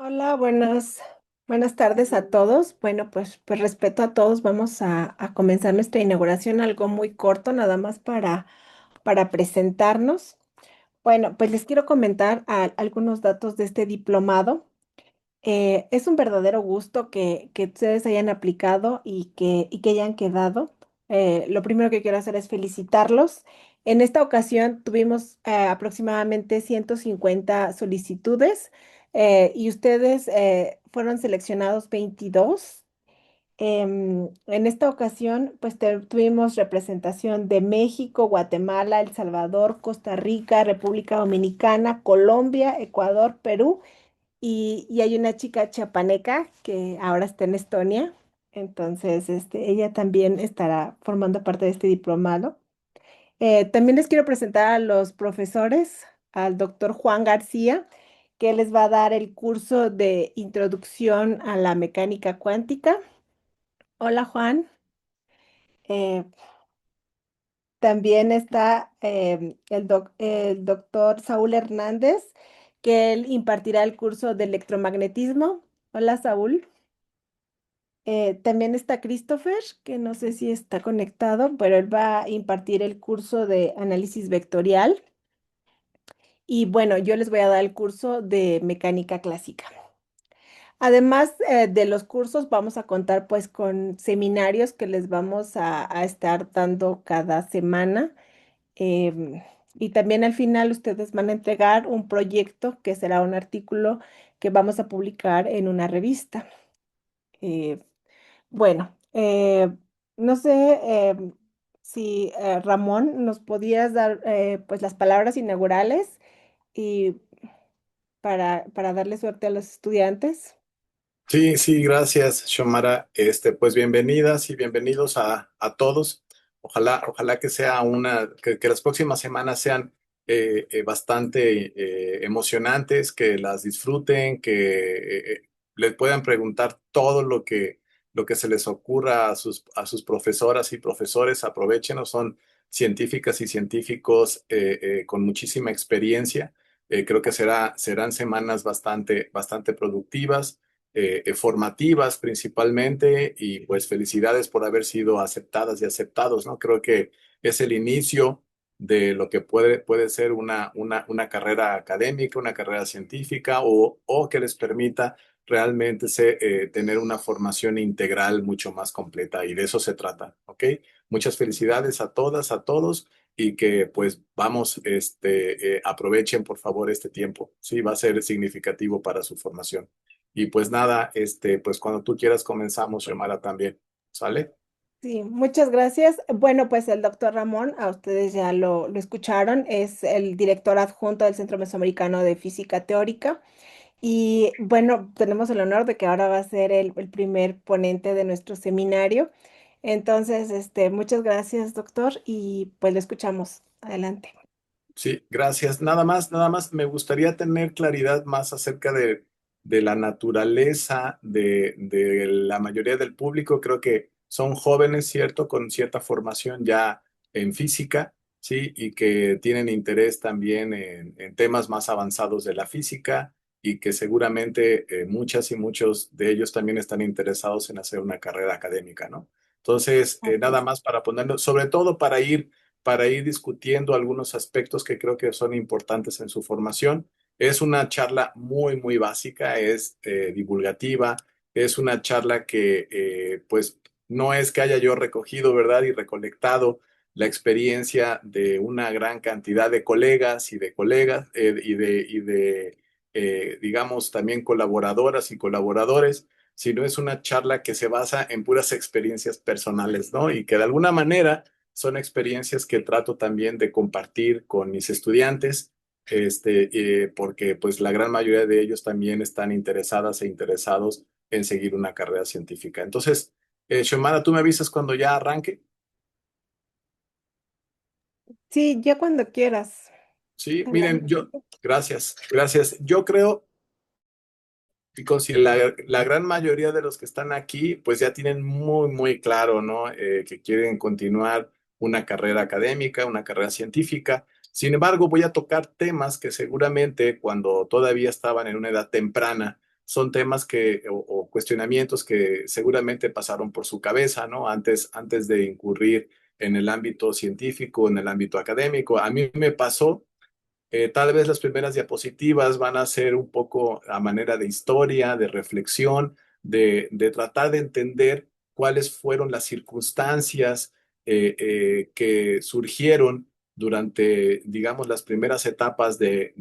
Hola, buenas tardes a todos. Bueno, pues respeto a todos. Vamos a comenzar nuestra inauguración, algo muy corto, nada más para presentarnos. Bueno, pues les quiero comentar algunos datos de este diplomado. Es un verdadero gusto que ustedes hayan aplicado y que hayan quedado. Lo primero que quiero hacer es felicitarlos. En esta ocasión tuvimos aproximadamente 150 solicitudes y ustedes fueron seleccionados 22. En esta ocasión, pues tuvimos representación de México, Guatemala, El Salvador, Costa Rica, República Dominicana, Colombia, Ecuador, Perú y hay una chica chapaneca que ahora está en Estonia, entonces ella también estará formando parte de este diplomado. También les quiero presentar a los profesores, al doctor Juan García, que les va a dar el curso de Introducción a la Mecánica Cuántica. Hola Juan. Eh, También está el doctor Saúl Hernández, que él impartirá el curso de electromagnetismo. Hola Saúl. También está Christopher, que no sé si está conectado, pero él va a impartir el curso de análisis vectorial. Y bueno, yo les voy a dar el curso de mecánica clásica. Además de los cursos, vamos a contar pues con seminarios que les vamos a estar dando cada semana. Em, y también al final ustedes van a entregar un proyecto que será un artículo que vamos a publicar en una revista. Eh, Bueno, no sé si Ramón nos podías dar pues las palabras inaugurales y para darle suerte a los estudiantes. Sí, sí, gracias, Xiomara. Pues bienvenidas y bienvenidos a todos. Ojalá que sea que las próximas semanas sean bastante emocionantes, que las disfruten, que les puedan preguntar todo lo que se les ocurra a sus profesoras y profesores. Aprovechen, son científicas y científicos con muchísima experiencia. Creo que serán semanas bastante productivas, formativas principalmente, y pues felicidades por haber sido aceptadas y aceptados, ¿no? Creo que es el inicio de lo que puede ser una carrera académica, una carrera científica o que les permita realmente tener una formación integral mucho más completa, y de eso se trata, ¿ok? Muchas felicidades a todas, a todos, y que pues aprovechen por favor este tiempo, sí, va a ser significativo para su formación. Y pues nada, pues cuando tú quieras comenzamos, Xiomara, también. ¿Sale? Sí, muchas gracias. Bueno, pues el doctor Ramón, a ustedes ya lo escucharon, es el director adjunto del Centro Mesoamericano de Física Teórica. Y bueno, tenemos el honor de que ahora va a ser el primer ponente de nuestro seminario. Entonces, muchas gracias, doctor, y pues lo escuchamos. Adelante. Sí, gracias. Nada más me gustaría tener claridad más acerca de la naturaleza de la mayoría del público. Creo que son jóvenes, ¿cierto? Con cierta formación ya en física, ¿sí? Y que tienen interés también en temas más avanzados de la física, y que seguramente muchas y muchos de ellos también están interesados en hacer una carrera académica, ¿no? Entonces, Así nada es. más para ponerlo, sobre todo para ir discutiendo algunos aspectos que creo que son importantes en su formación. Es una charla muy básica, es divulgativa, es una charla que pues no es que haya yo recogido, ¿verdad? Y recolectado la experiencia de una gran cantidad de colegas y de colegas digamos, también colaboradoras y colaboradores, sino es una charla que se basa en puras experiencias personales, ¿no? Y que de alguna manera son experiencias que trato también de compartir con mis estudiantes, porque pues la gran mayoría de ellos también están interesadas e interesados en seguir una carrera científica. Entonces, Xiomara, tú me avisas cuando ya arranque. Sí, ya cuando quieras. Sí, miren, Adelante. gracias. Yo creo y la gran mayoría de los que están aquí, pues ya tienen muy claro, ¿no? Que quieren continuar una carrera académica, una carrera científica. Sin embargo, voy a tocar temas que seguramente cuando todavía estaban en una edad temprana son temas o cuestionamientos que seguramente pasaron por su cabeza, ¿no? Antes de incurrir en el ámbito científico, en el ámbito académico. A mí me pasó. Tal vez las primeras diapositivas van a ser un poco a manera de historia, de reflexión, de tratar de entender cuáles fueron las circunstancias que surgieron durante, digamos, las primeras etapas de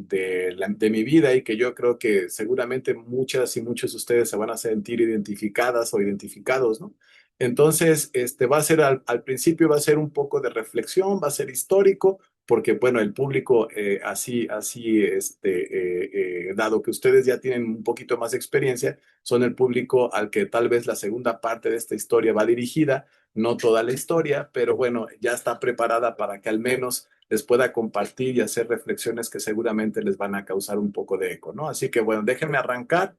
mi vida y que yo creo que seguramente muchas y muchos de ustedes se van a sentir identificadas o identificados, ¿no? Entonces, va a ser al principio va a ser un poco de reflexión, va a ser histórico porque bueno, el público dado que ustedes ya tienen un poquito más de experiencia, son el público al que tal vez la segunda parte de esta historia va dirigida, no toda la historia, pero bueno, ya está preparada para que al menos les pueda compartir y hacer reflexiones que seguramente les van a causar un poco de eco, ¿no? Así que bueno, déjenme arrancar.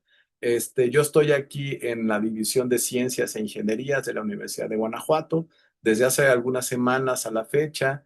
Yo estoy aquí en la División de Ciencias e Ingenierías de la Universidad de Guanajuato desde hace algunas semanas a la fecha.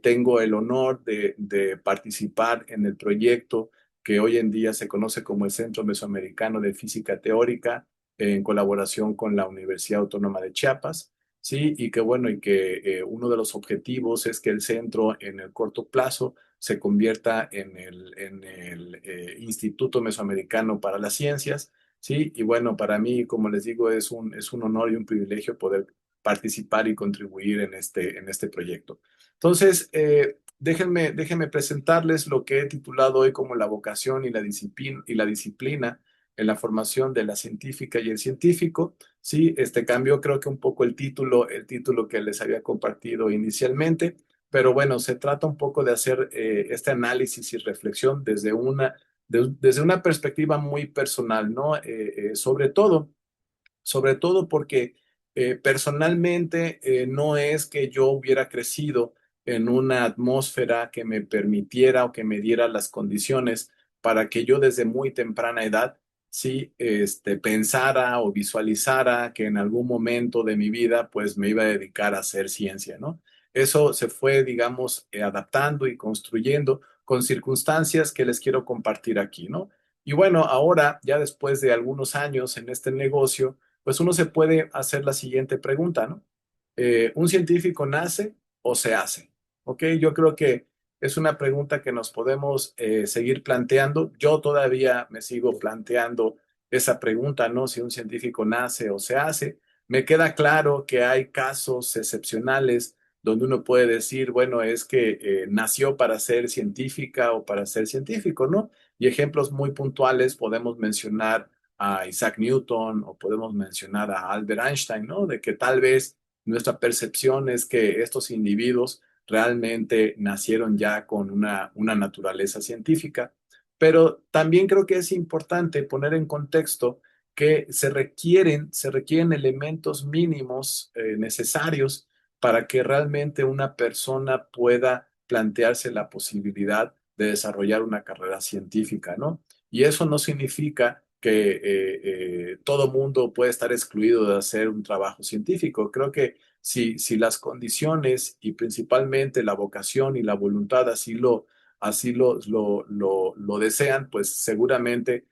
Tengo el honor de participar en el proyecto que hoy en día se conoce como el Centro Mesoamericano de Física Teórica, en colaboración con la Universidad Autónoma de Chiapas, ¿sí? Y que bueno, y que uno de los objetivos es que el centro en el corto plazo se convierta en el Instituto Mesoamericano para las Ciencias, ¿sí? Y bueno, para mí, como les digo, es un honor y un privilegio poder participar y contribuir en este proyecto. Entonces, déjenme presentarles lo que he titulado hoy como la vocación y la disciplina en la formación de la científica y el científico. Sí, cambió creo que un poco el título que les había compartido inicialmente, pero bueno, se trata un poco de hacer este análisis y reflexión desde una perspectiva muy personal, ¿no? Sobre todo porque personalmente no es que yo hubiera crecido en una atmósfera que me permitiera o que me diera las condiciones para que yo desde muy temprana edad sí pensara o visualizara que en algún momento de mi vida pues me iba a dedicar a hacer ciencia, ¿no? Eso se fue, digamos, adaptando y construyendo con circunstancias que les quiero compartir aquí, ¿no? Y bueno, ahora, ya después de algunos años en este negocio, pues uno se puede hacer la siguiente pregunta, ¿no? ¿Un científico nace o se hace? ¿Ok? Yo creo que es una pregunta que nos podemos seguir planteando. Yo todavía me sigo planteando esa pregunta, ¿no? Si un científico nace o se hace. Me queda claro que hay casos excepcionales donde uno puede decir, bueno, es que nació para ser científica o para ser científico, ¿no? Y ejemplos muy puntuales podemos mencionar a Isaac Newton o podemos mencionar a Albert Einstein, ¿no? De que tal vez nuestra percepción es que estos individuos realmente nacieron ya con una naturaleza científica, pero también creo que es importante poner en contexto que se requieren elementos mínimos necesarios para que realmente una persona pueda plantearse la posibilidad de desarrollar una carrera científica, ¿no? Y eso no significa que todo mundo puede estar excluido de hacer un trabajo científico. Creo que si las condiciones y principalmente la vocación y la voluntad así lo desean, pues seguramente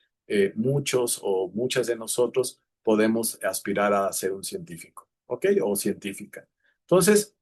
muchos o muchas de nosotros podemos aspirar a ser un científico, ¿ok? O científica. Entonces,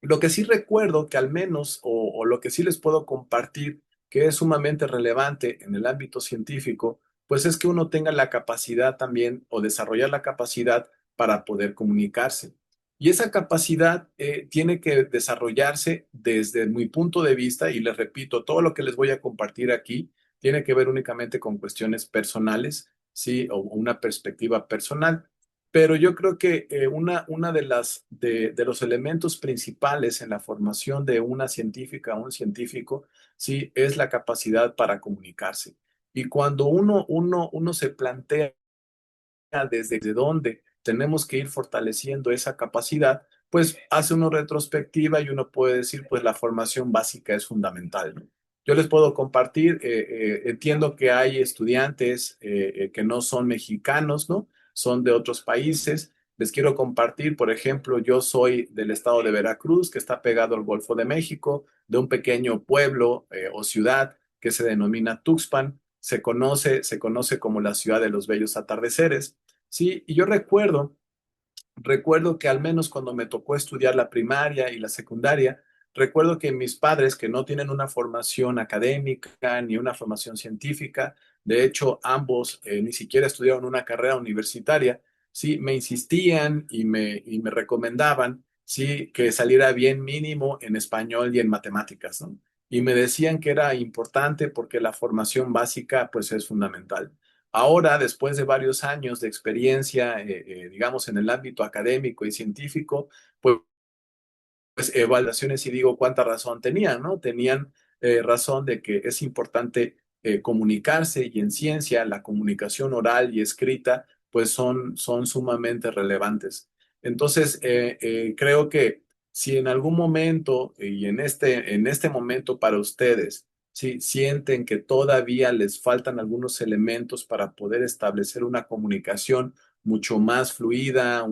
lo que sí recuerdo que al menos, o lo que sí les puedo compartir, que es sumamente relevante en el ámbito científico, pues es que uno tenga la capacidad también o desarrollar la capacidad para poder comunicarse. Y esa capacidad tiene que desarrollarse desde mi punto de vista, y les repito, todo lo que les voy a compartir aquí tiene que ver únicamente con cuestiones personales, ¿sí? O una perspectiva personal. Pero yo creo que una de los elementos principales en la formación de una científica o un científico, sí, es la capacidad para comunicarse. Y cuando uno se plantea desde dónde tenemos que ir fortaleciendo esa capacidad, pues hace uno retrospectiva y uno puede decir, pues la formación básica es fundamental, ¿no? Yo les puedo compartir, entiendo que hay estudiantes que no son mexicanos, ¿no? Son de otros países. Les quiero compartir, por ejemplo, yo soy del estado de Veracruz, que está pegado al Golfo de México, de un pequeño pueblo o ciudad que se denomina Tuxpan. se conoce como la ciudad de los bellos atardeceres, ¿sí? Y yo recuerdo que al menos cuando me tocó estudiar la primaria y la secundaria, recuerdo que mis padres, que no tienen una formación académica ni una formación científica, de hecho ambos ni siquiera estudiaron una carrera universitaria, sí, me insistían y me recomendaban, sí, que saliera bien mínimo en español y en matemáticas, ¿no? Y me decían que era importante porque la formación básica pues es fundamental. Ahora, después de varios años de experiencia, digamos, en el ámbito académico y científico, pues evaluaciones y digo cuánta razón tenían, ¿no? Tenían razón de que es importante comunicarse y en ciencia la comunicación oral y escrita pues son sumamente relevantes. Entonces, creo que si en algún momento y en este momento para ustedes, si sienten que todavía les faltan algunos elementos para poder establecer una comunicación mucho más fluida,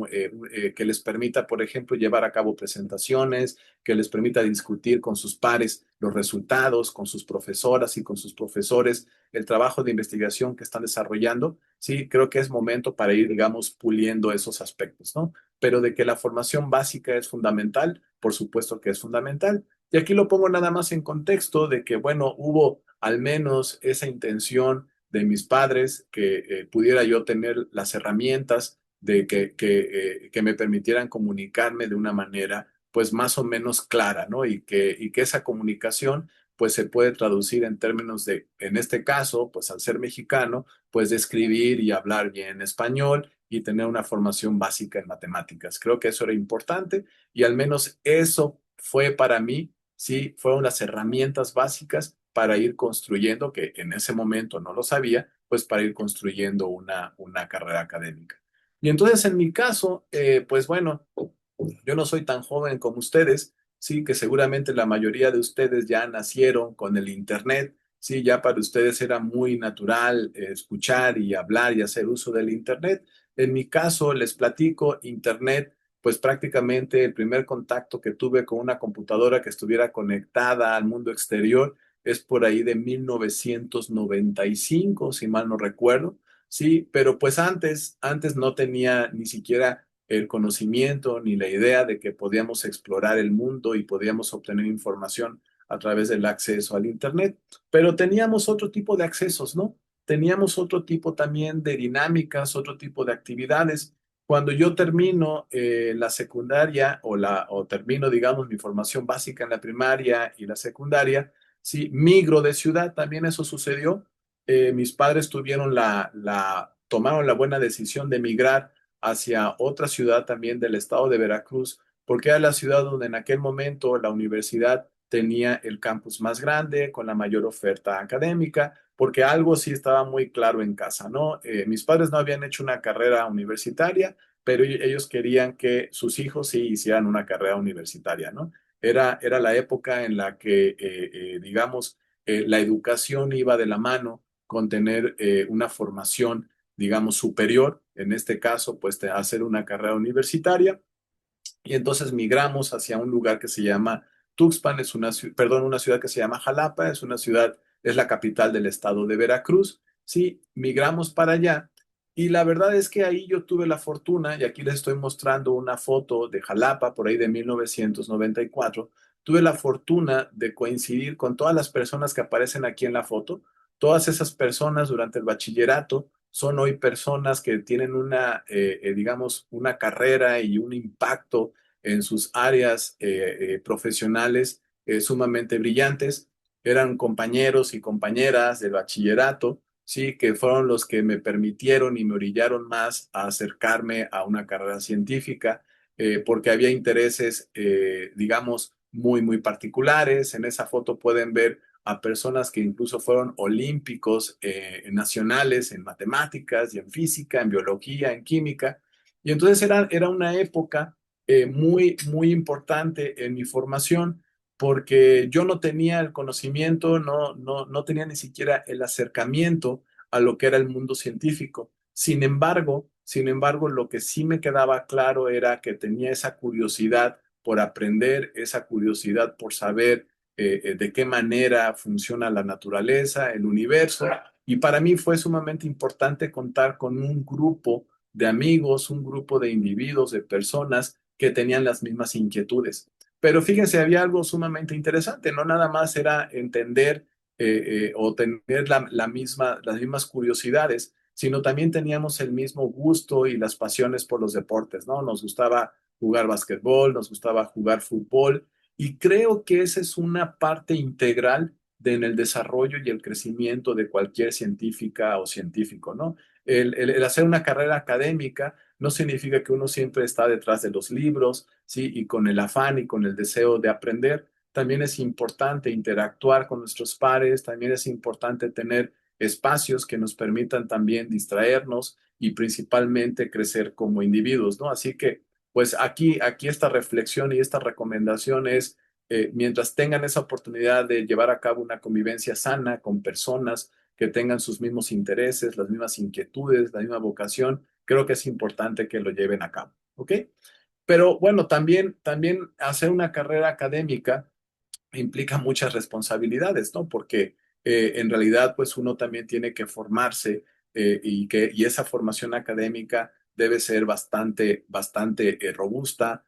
que les permita, por ejemplo, llevar a cabo presentaciones, que les permita discutir con sus pares los resultados, con sus profesoras y con sus profesores, el trabajo de investigación que están desarrollando. Sí, creo que es momento para ir, digamos, puliendo esos aspectos, ¿no? Pero de que la formación básica es fundamental, por supuesto que es fundamental. Y aquí lo pongo nada más en contexto de que, bueno, hubo al menos esa intención de mis padres, que pudiera yo tener las herramientas de que me permitieran comunicarme de una manera pues más o menos clara, ¿no? Y que esa comunicación pues se puede traducir en términos de, en este caso, pues al ser mexicano, pues de escribir y hablar bien español y tener una formación básica en matemáticas. Creo que eso era importante y al menos eso fue para mí, sí, fueron las herramientas básicas para ir construyendo, que en ese momento no lo sabía, pues para ir construyendo una carrera académica. Y entonces en mi caso, pues bueno, yo no soy tan joven como ustedes, sí, que seguramente la mayoría de ustedes ya nacieron con el Internet, sí, ya para ustedes era muy natural escuchar y hablar y hacer uso del Internet. En mi caso, les platico, Internet, pues prácticamente el primer contacto que tuve con una computadora que estuviera conectada al mundo exterior es por ahí de 1995, si mal no recuerdo, sí, pero pues antes no tenía ni siquiera el conocimiento ni la idea de que podíamos explorar el mundo y podíamos obtener información a través del acceso al Internet, pero teníamos otro tipo de accesos, ¿no? Teníamos otro tipo también de dinámicas, otro tipo de actividades. Cuando yo termino la secundaria o termino, digamos, mi formación básica en la primaria y la secundaria, sí, migro de ciudad, también eso sucedió. Mis padres tomaron la buena decisión de migrar hacia otra ciudad también del estado de Veracruz, porque era la ciudad donde en aquel momento la universidad tenía el campus más grande, con la mayor oferta académica, porque algo sí estaba muy claro en casa, ¿no? Mis padres no habían hecho una carrera universitaria, pero ellos querían que sus hijos sí hicieran una carrera universitaria, ¿no? Era la época en la que, digamos, la educación iba de la mano con tener una formación digamos, superior, en este caso, pues de hacer una carrera universitaria, y entonces migramos hacia un lugar que se llama Tuxpan, es perdón, una ciudad que se llama Jalapa, es una ciudad, es la capital del estado de Veracruz, sí, migramos para allá, y la verdad es que ahí yo tuve la fortuna, y aquí les estoy mostrando una foto de Jalapa, por ahí de 1994, tuve la fortuna de coincidir con todas las personas que aparecen aquí en la foto, todas esas personas durante el bachillerato, son hoy personas que tienen digamos, una carrera y un impacto en sus áreas profesionales sumamente brillantes. Eran compañeros y compañeras del bachillerato, sí, que fueron los que me permitieron y me orillaron más a acercarme a una carrera científica, porque había intereses, digamos, muy particulares. En esa foto pueden ver a personas que incluso fueron olímpicos nacionales en matemáticas y en física, en biología, en química. Y entonces era una época muy importante en mi formación porque yo no tenía el conocimiento, no tenía ni siquiera el acercamiento a lo que era el mundo científico. Sin embargo, lo que sí me quedaba claro era que tenía esa curiosidad por aprender, esa curiosidad por saber de qué manera funciona la naturaleza, el universo, Y para mí fue sumamente importante contar con un grupo de amigos, un grupo de individuos, de personas que tenían las mismas inquietudes. Pero fíjense, había algo sumamente interesante, no nada más era entender o tener las mismas curiosidades, sino también teníamos el mismo gusto y las pasiones por los deportes, ¿no? Nos gustaba jugar básquetbol, nos gustaba jugar fútbol, y creo que esa es una parte integral en el desarrollo y el crecimiento de cualquier científica o científico, ¿no? El hacer una carrera académica no significa que uno siempre está detrás de los libros, ¿sí? Y con el afán y con el deseo de aprender. También es importante interactuar con nuestros pares, también es importante tener espacios que nos permitan también distraernos y principalmente crecer como individuos, ¿no? Así que, pues aquí esta reflexión y esta recomendación es, mientras tengan esa oportunidad de llevar a cabo una convivencia sana con personas que tengan sus mismos intereses, las mismas inquietudes, la misma vocación, creo que es importante que lo lleven a cabo, ¿ok? Pero bueno, también hacer una carrera académica implica muchas responsabilidades, ¿no? Porque en realidad, pues uno también tiene que formarse, y esa formación académica debe ser bastante robusta,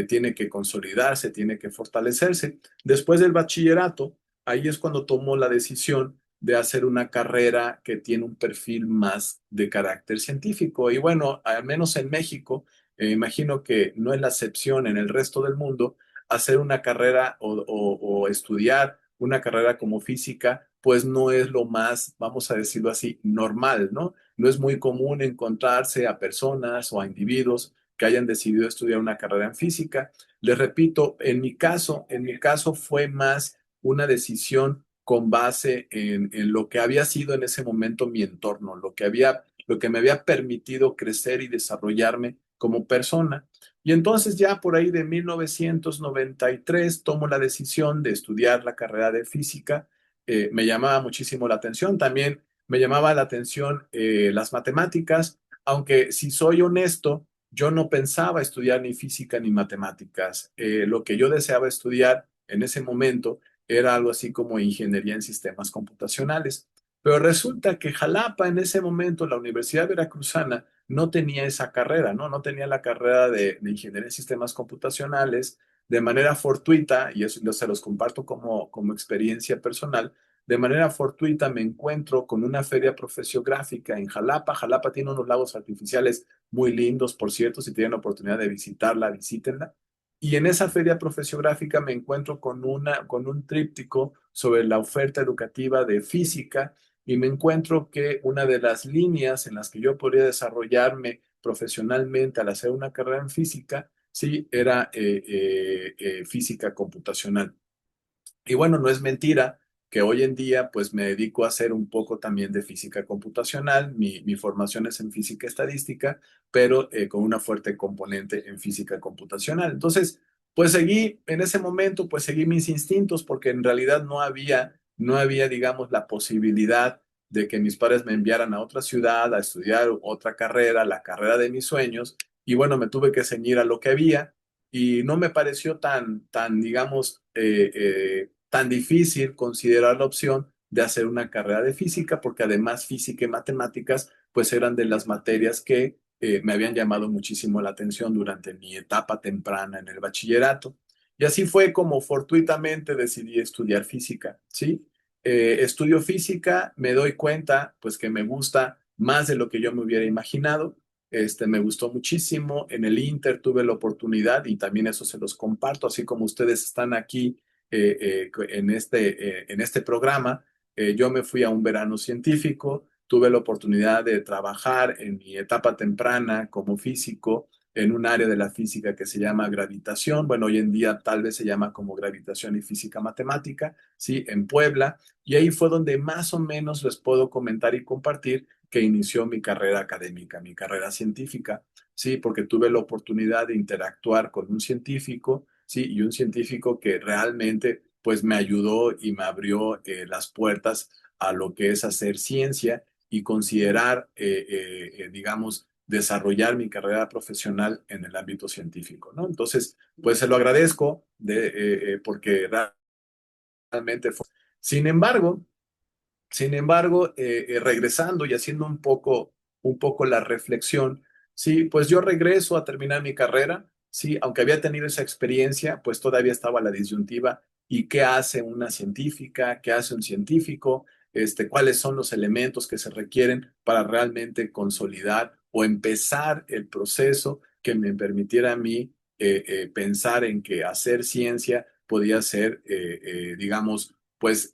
tiene que consolidarse, tiene que fortalecerse. Después del bachillerato, ahí es cuando tomo la decisión de hacer una carrera que tiene un perfil más de carácter científico. Y bueno, al menos en México, imagino que no es la excepción en el resto del mundo, hacer una carrera o estudiar una carrera como física, pues no es lo más, vamos a decirlo así, normal, ¿no? No es muy común encontrarse a personas o a individuos que hayan decidido estudiar una carrera en física. Les repito, en mi caso fue más una decisión con base en lo que había sido en ese momento mi entorno, lo que me había permitido crecer y desarrollarme como persona. Y entonces ya por ahí de 1993 tomo la decisión de estudiar la carrera de física. Me llamaba muchísimo la atención, también me llamaba la atención las matemáticas, aunque si soy honesto, yo no pensaba estudiar ni física ni matemáticas. Lo que yo deseaba estudiar en ese momento era algo así como ingeniería en sistemas computacionales. Pero resulta que Jalapa en ese momento, la Universidad Veracruzana, no tenía esa carrera, ¿no? No tenía la carrera de ingeniería en sistemas computacionales. De manera fortuita, y eso se los comparto como experiencia personal, de manera fortuita me encuentro con una feria profesiográfica en Jalapa. Jalapa tiene unos lagos artificiales muy lindos, por cierto, si tienen la oportunidad de visitarla, visítenla. Y en esa feria profesiográfica me encuentro con un tríptico sobre la oferta educativa de física, y me encuentro que una de las líneas en las que yo podría desarrollarme profesionalmente al hacer una carrera en física, sí, era física computacional. Y bueno, no es mentira que hoy en día pues me dedico a hacer un poco también de física computacional. Mi formación es en física estadística, pero con una fuerte componente en física computacional. Entonces, pues seguí en ese momento, pues seguí mis instintos porque en realidad no había, digamos, la posibilidad de que mis padres me enviaran a otra ciudad a estudiar otra carrera, la carrera de mis sueños. Y bueno, me tuve que ceñir a lo que había, y no me pareció digamos, tan difícil considerar la opción de hacer una carrera de física, porque además física y matemáticas, pues eran de las materias que me habían llamado muchísimo la atención durante mi etapa temprana en el bachillerato. Y así fue como fortuitamente decidí estudiar física, ¿sí? Estudio física, me doy cuenta, pues que me gusta más de lo que yo me hubiera imaginado. Me gustó muchísimo. En el Inter tuve la oportunidad, y también eso se los comparto, así como ustedes están aquí en este programa. Yo me fui a un verano científico, tuve la oportunidad de trabajar en mi etapa temprana como físico en un área de la física que se llama gravitación. Bueno, hoy en día tal vez se llama como gravitación y física matemática, ¿sí? En Puebla. Y ahí fue donde más o menos les puedo comentar y compartir que inició mi carrera académica, mi carrera científica, sí, porque tuve la oportunidad de interactuar con un científico, sí, y un científico que realmente, pues, me ayudó y me abrió las puertas a lo que es hacer ciencia y considerar, digamos, desarrollar mi carrera profesional en el ámbito científico, ¿no? Entonces, pues se lo agradezco porque realmente fue. Sin embargo, Sin embargo, regresando y haciendo un poco la reflexión, sí, pues yo regreso a terminar mi carrera, sí, aunque había tenido esa experiencia, pues todavía estaba la disyuntiva. ¿Y qué hace una científica? ¿Qué hace un científico? ¿Cuáles son los elementos que se requieren para realmente consolidar o empezar el proceso que me permitiera a mí pensar en que hacer ciencia podía ser, digamos, pues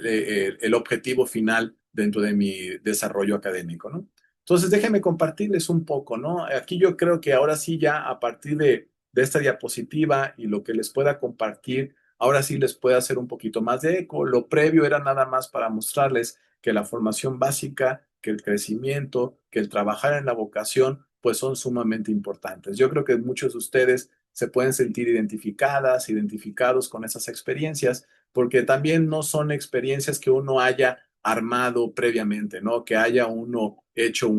el objetivo final dentro de mi desarrollo académico, ¿no? Entonces, déjenme compartirles un poco, ¿no? Aquí yo creo que ahora sí, ya a partir de esta diapositiva y lo que les pueda compartir, ahora sí les puede hacer un poquito más de eco. Lo previo era nada más para mostrarles que la formación básica, que el crecimiento, que el trabajar en la vocación, pues son sumamente importantes. Yo creo que muchos de ustedes se pueden sentir identificadas, identificados con esas experiencias, porque también no son experiencias que uno haya armado previamente, ¿no? Que haya uno hecho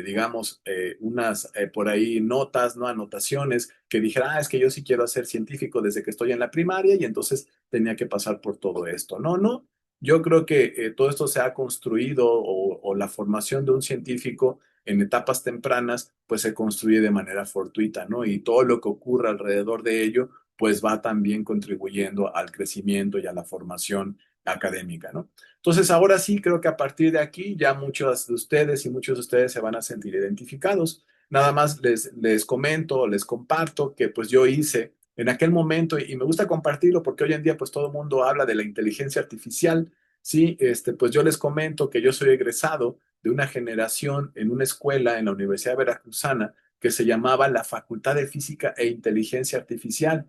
digamos, unas por ahí notas, ¿no? Anotaciones que dijera, es que yo sí quiero ser científico desde que estoy en la primaria y entonces tenía que pasar por todo esto. No, no. Yo creo que todo esto se ha construido o la formación de un científico en etapas tempranas, pues se construye de manera fortuita, ¿no? Y todo lo que ocurre alrededor de ello pues va también contribuyendo al crecimiento y a la formación académica, ¿no? Entonces, ahora sí, creo que a partir de aquí ya muchos de ustedes y muchos de ustedes se van a sentir identificados. Nada más les comento, les comparto que pues yo hice en aquel momento, y me gusta compartirlo porque hoy en día pues todo el mundo habla de la inteligencia artificial, ¿sí? Pues yo les comento que yo soy egresado de una generación en una escuela en la Universidad Veracruzana que se llamaba la Facultad de Física e Inteligencia Artificial.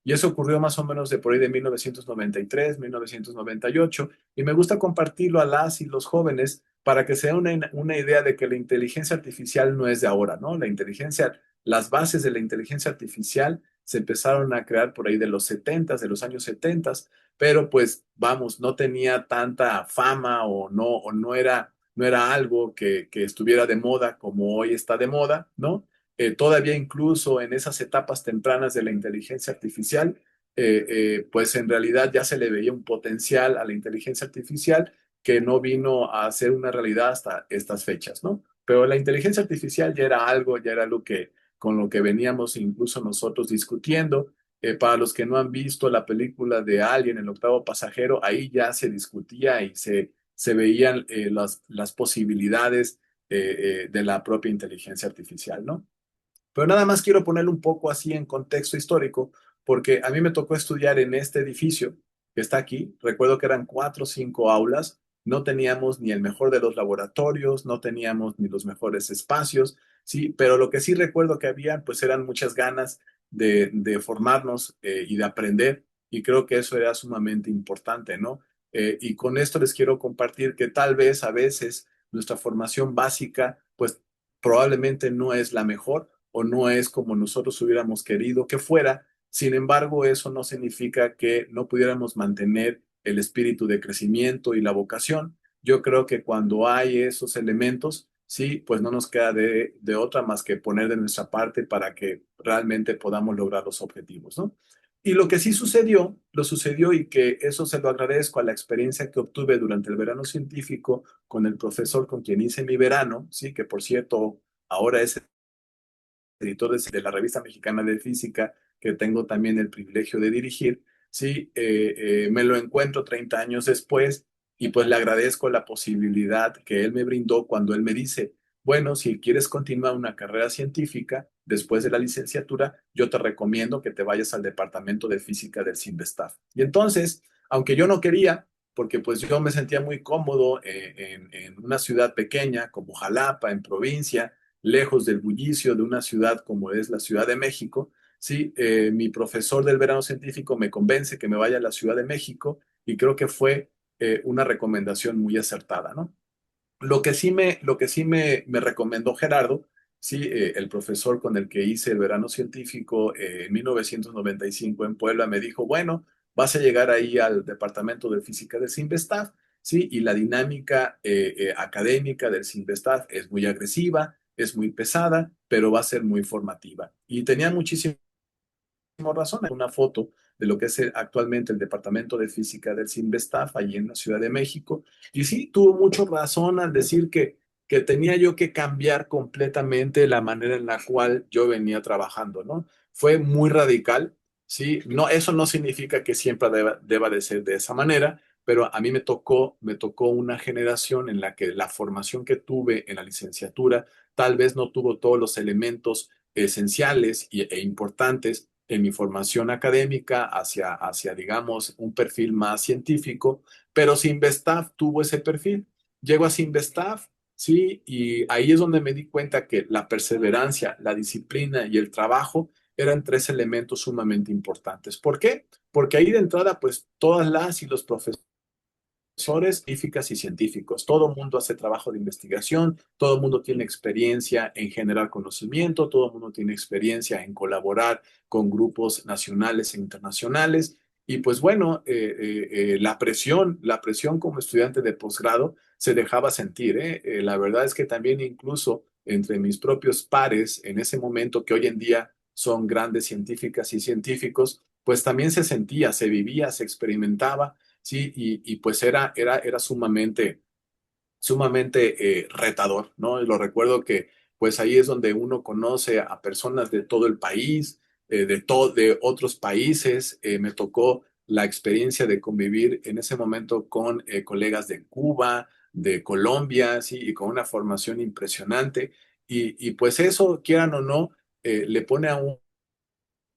Y eso ocurrió más o menos de por ahí de 1993, 1998, y me gusta compartirlo a las y los jóvenes para que se den una idea de que la inteligencia artificial no es de ahora, ¿no? La inteligencia, las bases de la inteligencia artificial se empezaron a crear por ahí de los 70, de los años 70, pero pues vamos, no tenía tanta fama o no era algo que estuviera de moda como hoy está de moda, ¿no? Todavía incluso en esas etapas tempranas de la inteligencia artificial, pues en realidad ya se le veía un potencial a la inteligencia artificial que no vino a ser una realidad hasta estas fechas, ¿no? Pero la inteligencia artificial ya era algo que con lo que veníamos incluso nosotros discutiendo. Para los que no han visto la película de Alien, el octavo pasajero, ahí ya se discutía y se veían las posibilidades de la propia inteligencia artificial, ¿no? Pero nada más quiero ponerlo un poco así en contexto histórico, porque a mí me tocó estudiar en este edificio que está aquí. Recuerdo que eran 4 o 5 aulas, no teníamos ni el mejor de los laboratorios, no teníamos ni los mejores espacios, sí, pero lo que sí recuerdo que había, pues eran muchas ganas de formarnos y de aprender, y creo que eso era sumamente importante, ¿no? Y con esto les quiero compartir que tal vez a veces nuestra formación básica, pues probablemente no es la mejor o no es como nosotros hubiéramos querido que fuera. Sin embargo, eso no significa que no pudiéramos mantener el espíritu de crecimiento y la vocación. Yo creo que cuando hay esos elementos, sí, pues no nos queda de otra más que poner de nuestra parte para que realmente podamos lograr los objetivos, ¿no? Y lo que sí sucedió, lo sucedió y que eso se lo agradezco a la experiencia que obtuve durante el verano científico con el profesor con quien hice mi verano, sí, que por cierto ahora es editor de la Revista Mexicana de Física, que tengo también el privilegio de dirigir, sí, me lo encuentro 30 años después y pues le agradezco la posibilidad que él me brindó cuando él me dice, bueno, si quieres continuar una carrera científica después de la licenciatura, yo te recomiendo que te vayas al Departamento de Física del CINVESTAF. Y entonces, aunque yo no quería, porque pues yo me sentía muy cómodo en una ciudad pequeña como Jalapa, en provincia, lejos del bullicio de una ciudad como es la Ciudad de México, sí, mi profesor del verano científico me convence que me vaya a la Ciudad de México y creo que fue una recomendación muy acertada, ¿no? Lo que sí me recomendó Gerardo, sí, el profesor con el que hice el verano científico en 1995 en Puebla, me dijo, bueno, vas a llegar ahí al departamento de física del CINVESTAF, sí, y la dinámica académica del CINVESTAF es muy agresiva, es muy pesada, pero va a ser muy formativa. Y tenía muchísimo razón en una foto de lo que es actualmente el Departamento de Física del CINVESTAF, allí en la Ciudad de México. Y sí, tuvo mucha razón al decir que tenía yo que cambiar completamente la manera en la cual yo venía trabajando, ¿no? Fue muy radical, ¿sí? No, eso no significa que siempre deba de ser de esa manera, pero a mí me tocó una generación en la que la formación que tuve en la licenciatura tal vez no tuvo todos los elementos esenciales e importantes en mi formación académica digamos, un perfil más científico, pero Sinvestav tuvo ese perfil. Llego a Sinvestav, sí, y ahí es donde me di cuenta que la perseverancia, la disciplina y el trabajo eran tres elementos sumamente importantes. ¿Por qué? Porque ahí de entrada, pues todas las y los profesores científicas y científicos. Todo el mundo hace trabajo de investigación, todo el mundo tiene experiencia en generar conocimiento, todo el mundo tiene experiencia en colaborar con grupos nacionales e internacionales. Y pues bueno, la presión como estudiante de posgrado se dejaba sentir, ¿eh? La verdad es que también incluso entre mis propios pares en ese momento, que hoy en día son grandes científicas y científicos, pues también se sentía, se vivía, se experimentaba. Sí, y pues era sumamente retador, ¿no? Y lo recuerdo que pues ahí es donde uno conoce a personas de todo el país, de otros países. Me tocó la experiencia de convivir en ese momento con colegas de Cuba, de Colombia, sí, y con una formación impresionante. Y pues eso, quieran o no, le pone a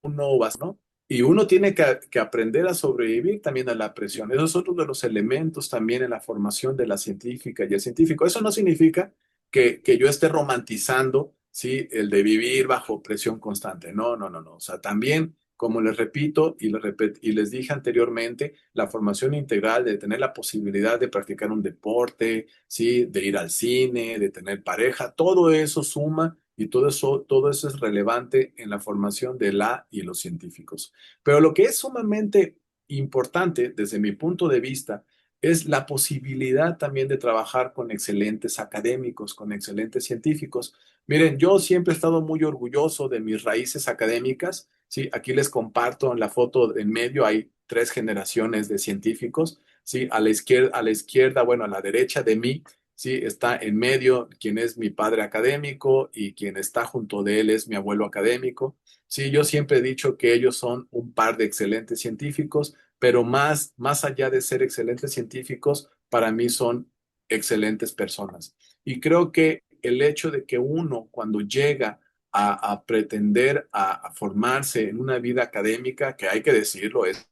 uno vas, ¿no? Y uno tiene que aprender a sobrevivir también a la presión. Eso es otro de los elementos también en la formación de la científica y el científico. Eso no significa que yo esté romantizando, ¿sí? El de vivir bajo presión constante. No, no, no, no. O sea, también, como les repito y les dije anteriormente, la formación integral de tener la posibilidad de practicar un deporte, ¿sí? De ir al cine, de tener pareja, todo eso suma y todo eso es relevante en la formación de la y los científicos. Pero lo que es sumamente importante desde mi punto de vista es la posibilidad también de trabajar con excelentes académicos, con excelentes científicos. Miren, yo siempre he estado muy orgulloso de mis raíces académicas. Sí, aquí les comparto en la foto en medio hay tres generaciones de científicos. Sí, a la izquierda, bueno, a la derecha de mí, sí, está en medio quien es mi padre académico y quien está junto de él es mi abuelo académico. Sí, yo siempre he dicho que ellos son un par de excelentes científicos, pero más allá de ser excelentes científicos, para mí son excelentes personas. Y creo que el hecho de que uno cuando llega a pretender a formarse en una vida académica, que hay que decirlo, es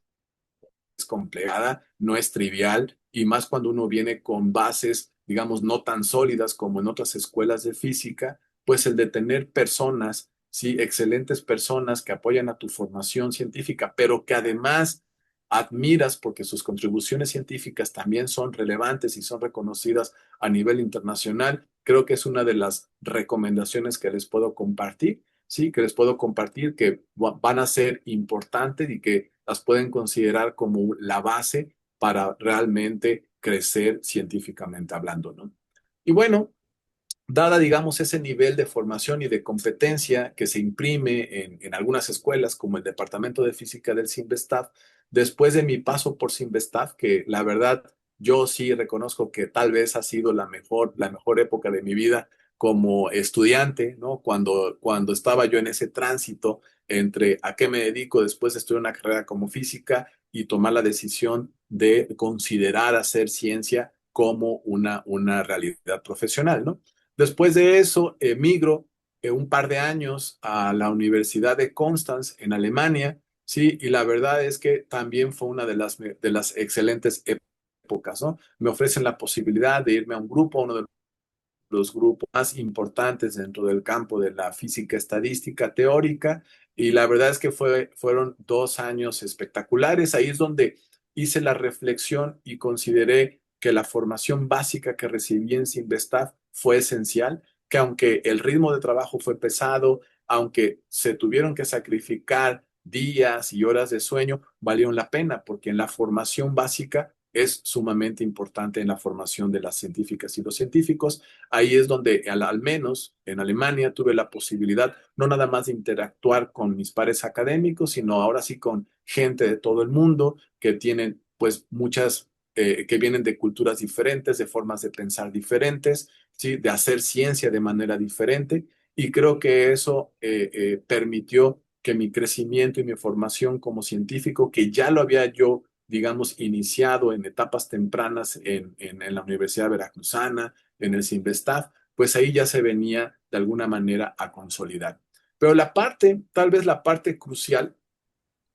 complicada, no es trivial, y más cuando uno viene con bases, digamos, no tan sólidas como en otras escuelas de física, pues el de tener personas, sí, excelentes personas que apoyan a tu formación científica, pero que además admiras porque sus contribuciones científicas también son relevantes y son reconocidas a nivel internacional, creo que es una de las recomendaciones que les puedo compartir, sí, que les puedo compartir que van a ser importantes y que las pueden considerar como la base para realmente crecer científicamente hablando, ¿no? Y bueno, dada, digamos, ese nivel de formación y de competencia que se imprime en algunas escuelas, como el Departamento de Física del CINVESTAF, después de mi paso por CINVESTAF, que la verdad yo sí reconozco que tal vez ha sido la mejor época de mi vida como estudiante, ¿no? Cuando estaba yo en ese tránsito entre a qué me dedico después de estudiar una carrera como física y tomar la decisión de considerar hacer ciencia como una realidad profesional, ¿no? Después de eso, emigro un par de años a la Universidad de Constanz en Alemania, sí, y la verdad es que también fue una de las excelentes épocas, ¿no? Me ofrecen la posibilidad de irme a un grupo, uno de los grupos más importantes dentro del campo de la física estadística teórica, y la verdad es que fueron 2 años espectaculares. Ahí es donde hice la reflexión y consideré que la formación básica que recibí en Sinvestav fue esencial, que aunque el ritmo de trabajo fue pesado, aunque se tuvieron que sacrificar días y horas de sueño, valieron la pena, porque en la formación básica es sumamente importante en la formación de las científicas y los científicos. Ahí es donde, al menos en Alemania, tuve la posibilidad no nada más de interactuar con mis pares académicos, sino ahora sí con gente de todo el mundo que tienen pues muchas, que vienen de culturas diferentes, de formas de pensar diferentes, ¿sí? De hacer ciencia de manera diferente. Y creo que eso permitió que mi crecimiento y mi formación como científico, que ya lo había yo, digamos, iniciado en etapas tempranas en la Universidad Veracruzana, en el CINVESTAF, pues ahí ya se venía de alguna manera a consolidar. Pero la parte, tal vez la parte crucial,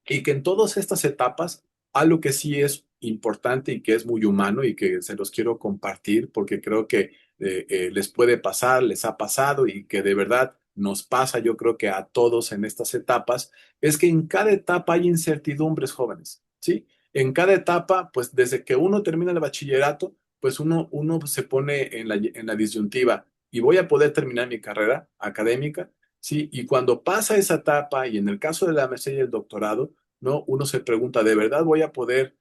y que en todas estas etapas, algo que sí es importante y que es muy humano y que se los quiero compartir porque creo que les puede pasar, les ha pasado y que de verdad nos pasa, yo creo que a todos en estas etapas, es que en cada etapa hay incertidumbres, jóvenes, ¿sí? En cada etapa, pues desde que uno termina el bachillerato, pues uno se pone en la disyuntiva y voy a poder terminar mi carrera académica. Sí, y cuando pasa esa etapa, y en el caso de la maestría y el doctorado, ¿no? Uno se pregunta, ¿de verdad voy a poder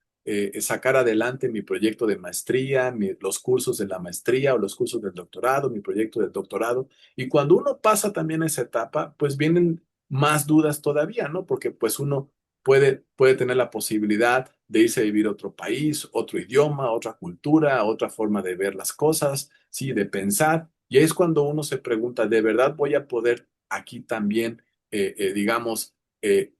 sacar adelante mi proyecto de maestría, los cursos de la maestría o los cursos del doctorado, mi proyecto del doctorado? Y cuando uno pasa también esa etapa, pues vienen más dudas todavía, ¿no? Porque pues uno puede tener la posibilidad de irse a vivir a otro país, otro idioma, otra cultura, otra forma de ver las cosas, ¿sí? De pensar. Y ahí es cuando uno se pregunta, ¿de verdad voy a poder aquí también, digamos,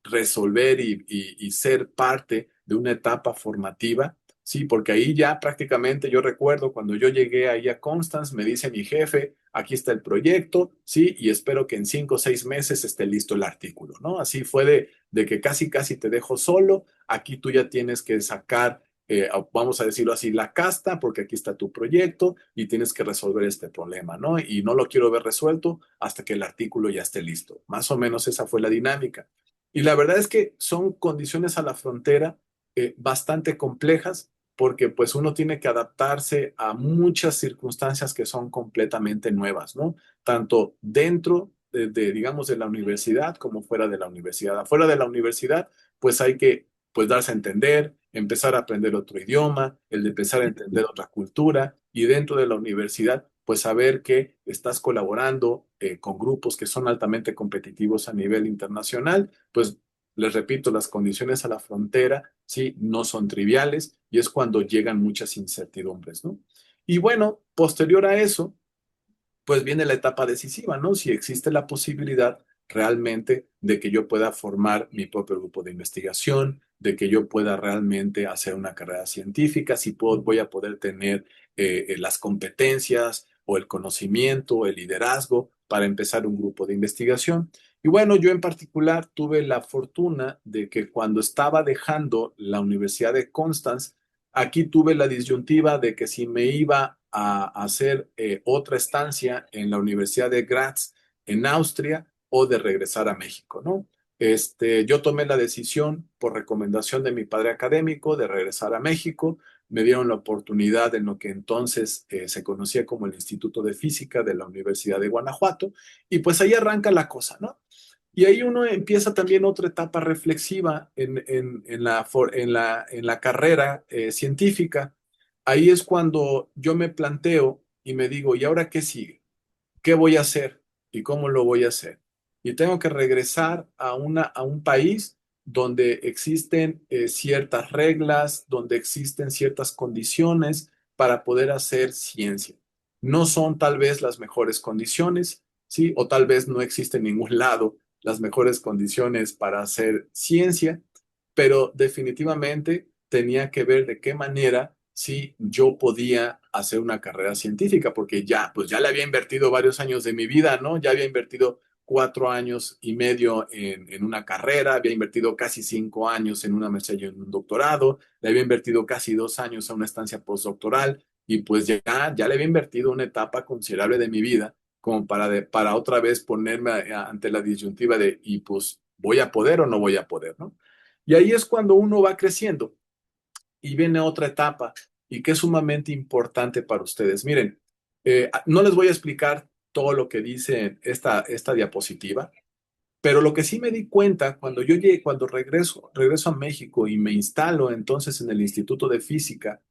resolver y ser parte de una etapa formativa? Sí, porque ahí ya prácticamente yo recuerdo cuando yo llegué ahí a Constance, me dice mi jefe, aquí está el proyecto, sí, y espero que en 5 o 6 meses esté listo el artículo, ¿no? Así fue de que casi, casi te dejo solo, aquí tú ya tienes que sacar, vamos a decirlo así, la casta, porque aquí está tu proyecto y tienes que resolver este problema, ¿no? Y no lo quiero ver resuelto hasta que el artículo ya esté listo. Más o menos esa fue la dinámica. Y la verdad es que son condiciones a la frontera bastante complejas porque pues uno tiene que adaptarse a muchas circunstancias que son completamente nuevas, ¿no? Tanto dentro digamos, de la universidad como fuera de la universidad. Afuera de la universidad, pues hay que pues darse a entender, empezar a aprender otro idioma, el de empezar a entender otra cultura y dentro de la universidad, pues saber que estás colaborando con grupos que son altamente competitivos a nivel internacional, pues les repito, las condiciones a la frontera, sí, no son triviales y es cuando llegan muchas incertidumbres, ¿no? Y bueno, posterior a eso, pues viene la etapa decisiva, ¿no? Si existe la posibilidad realmente de que yo pueda formar mi propio grupo de investigación, de que yo pueda realmente hacer una carrera científica, si voy a poder tener las competencias o el conocimiento, el liderazgo para empezar un grupo de investigación. Y bueno, yo en particular tuve la fortuna de que cuando estaba dejando la Universidad de Constance, aquí tuve la disyuntiva de que si me iba a hacer otra estancia en la Universidad de Graz en Austria o de regresar a México, ¿no? Yo tomé la decisión por recomendación de mi padre académico de regresar a México. Me dieron la oportunidad en lo que entonces se conocía como el Instituto de Física de la Universidad de Guanajuato y pues ahí arranca la cosa, ¿no? Y ahí uno empieza también otra etapa reflexiva en la carrera científica. Ahí es cuando yo me planteo y me digo, ¿y ahora qué sigue? ¿Qué voy a hacer? ¿Y cómo lo voy a hacer? Y tengo que regresar a un país donde existen ciertas reglas, donde existen ciertas condiciones para poder hacer ciencia. No son tal vez las mejores condiciones, ¿sí? O tal vez no existe en ningún lado las mejores condiciones para hacer ciencia, pero definitivamente tenía que ver de qué manera si yo podía hacer una carrera científica, porque ya, pues ya le había invertido varios años de mi vida, ¿no? Ya había invertido 4 años y medio en una carrera, había invertido casi 5 años en una maestría y en un doctorado, le había invertido casi 2 años a una estancia postdoctoral y pues ya le había invertido una etapa considerable de mi vida como para otra vez ponerme ante la disyuntiva de, y pues, ¿voy a poder o no voy a poder, no? Y ahí es cuando uno va creciendo y viene otra etapa y que es sumamente importante para ustedes. Miren, no les voy a explicar todo lo que dice esta diapositiva, pero lo que sí me di cuenta cuando yo llegué, cuando regreso a México y me instalo entonces en el Instituto de Física,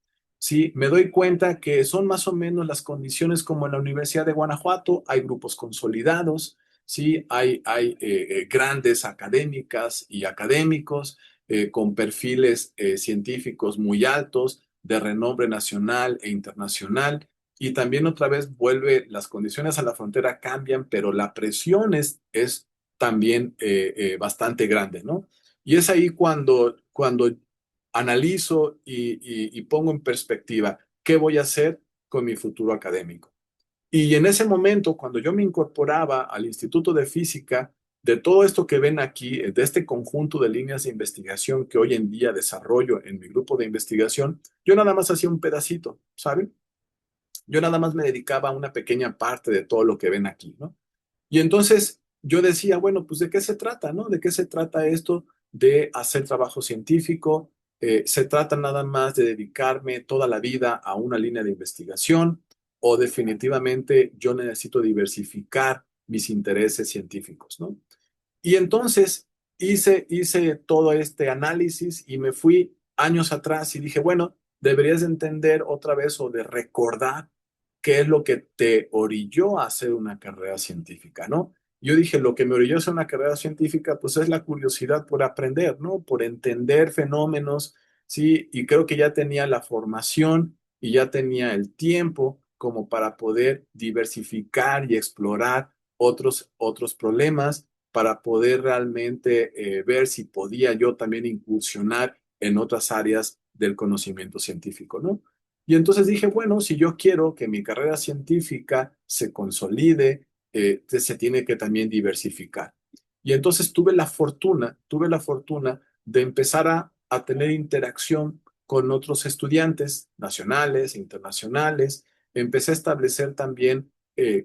Sí, me doy cuenta que son más o menos las condiciones como en la Universidad de Guanajuato, hay grupos consolidados, sí, hay grandes académicas y académicos con perfiles científicos muy altos, de renombre nacional e internacional, y también otra vez vuelve, las condiciones a la frontera cambian, pero la presión es también bastante grande, ¿no? Y es ahí cuando analizo y pongo en perspectiva qué voy a hacer con mi futuro académico. Y en ese momento, cuando yo me incorporaba al Instituto de Física, de todo esto que ven aquí, de este conjunto de líneas de investigación que hoy en día desarrollo en mi grupo de investigación, yo nada más hacía un pedacito, ¿saben? Yo nada más me dedicaba a una pequeña parte de todo lo que ven aquí, ¿no? Y entonces yo decía, bueno, pues ¿de qué se trata, no? ¿De qué se trata esto de hacer trabajo científico? ¿Se trata nada más de dedicarme toda la vida a una línea de investigación o definitivamente yo necesito diversificar mis intereses científicos, ¿no? Y entonces hice todo este análisis y me fui años atrás y dije, bueno, deberías de entender otra vez o de recordar qué es lo que te orilló a hacer una carrera científica, ¿no? Yo dije, lo que me orilló a hacer una carrera científica, pues es la curiosidad por aprender, ¿no? Por entender fenómenos, ¿sí? Y creo que ya tenía la formación y ya tenía el tiempo como para poder diversificar y explorar otros problemas para poder realmente ver si podía yo también incursionar en otras áreas del conocimiento científico, ¿no? Y entonces dije, bueno, si yo quiero que mi carrera científica se consolide, se tiene que también diversificar. Y entonces tuve la fortuna de empezar a tener interacción con otros estudiantes nacionales, internacionales. Empecé a establecer también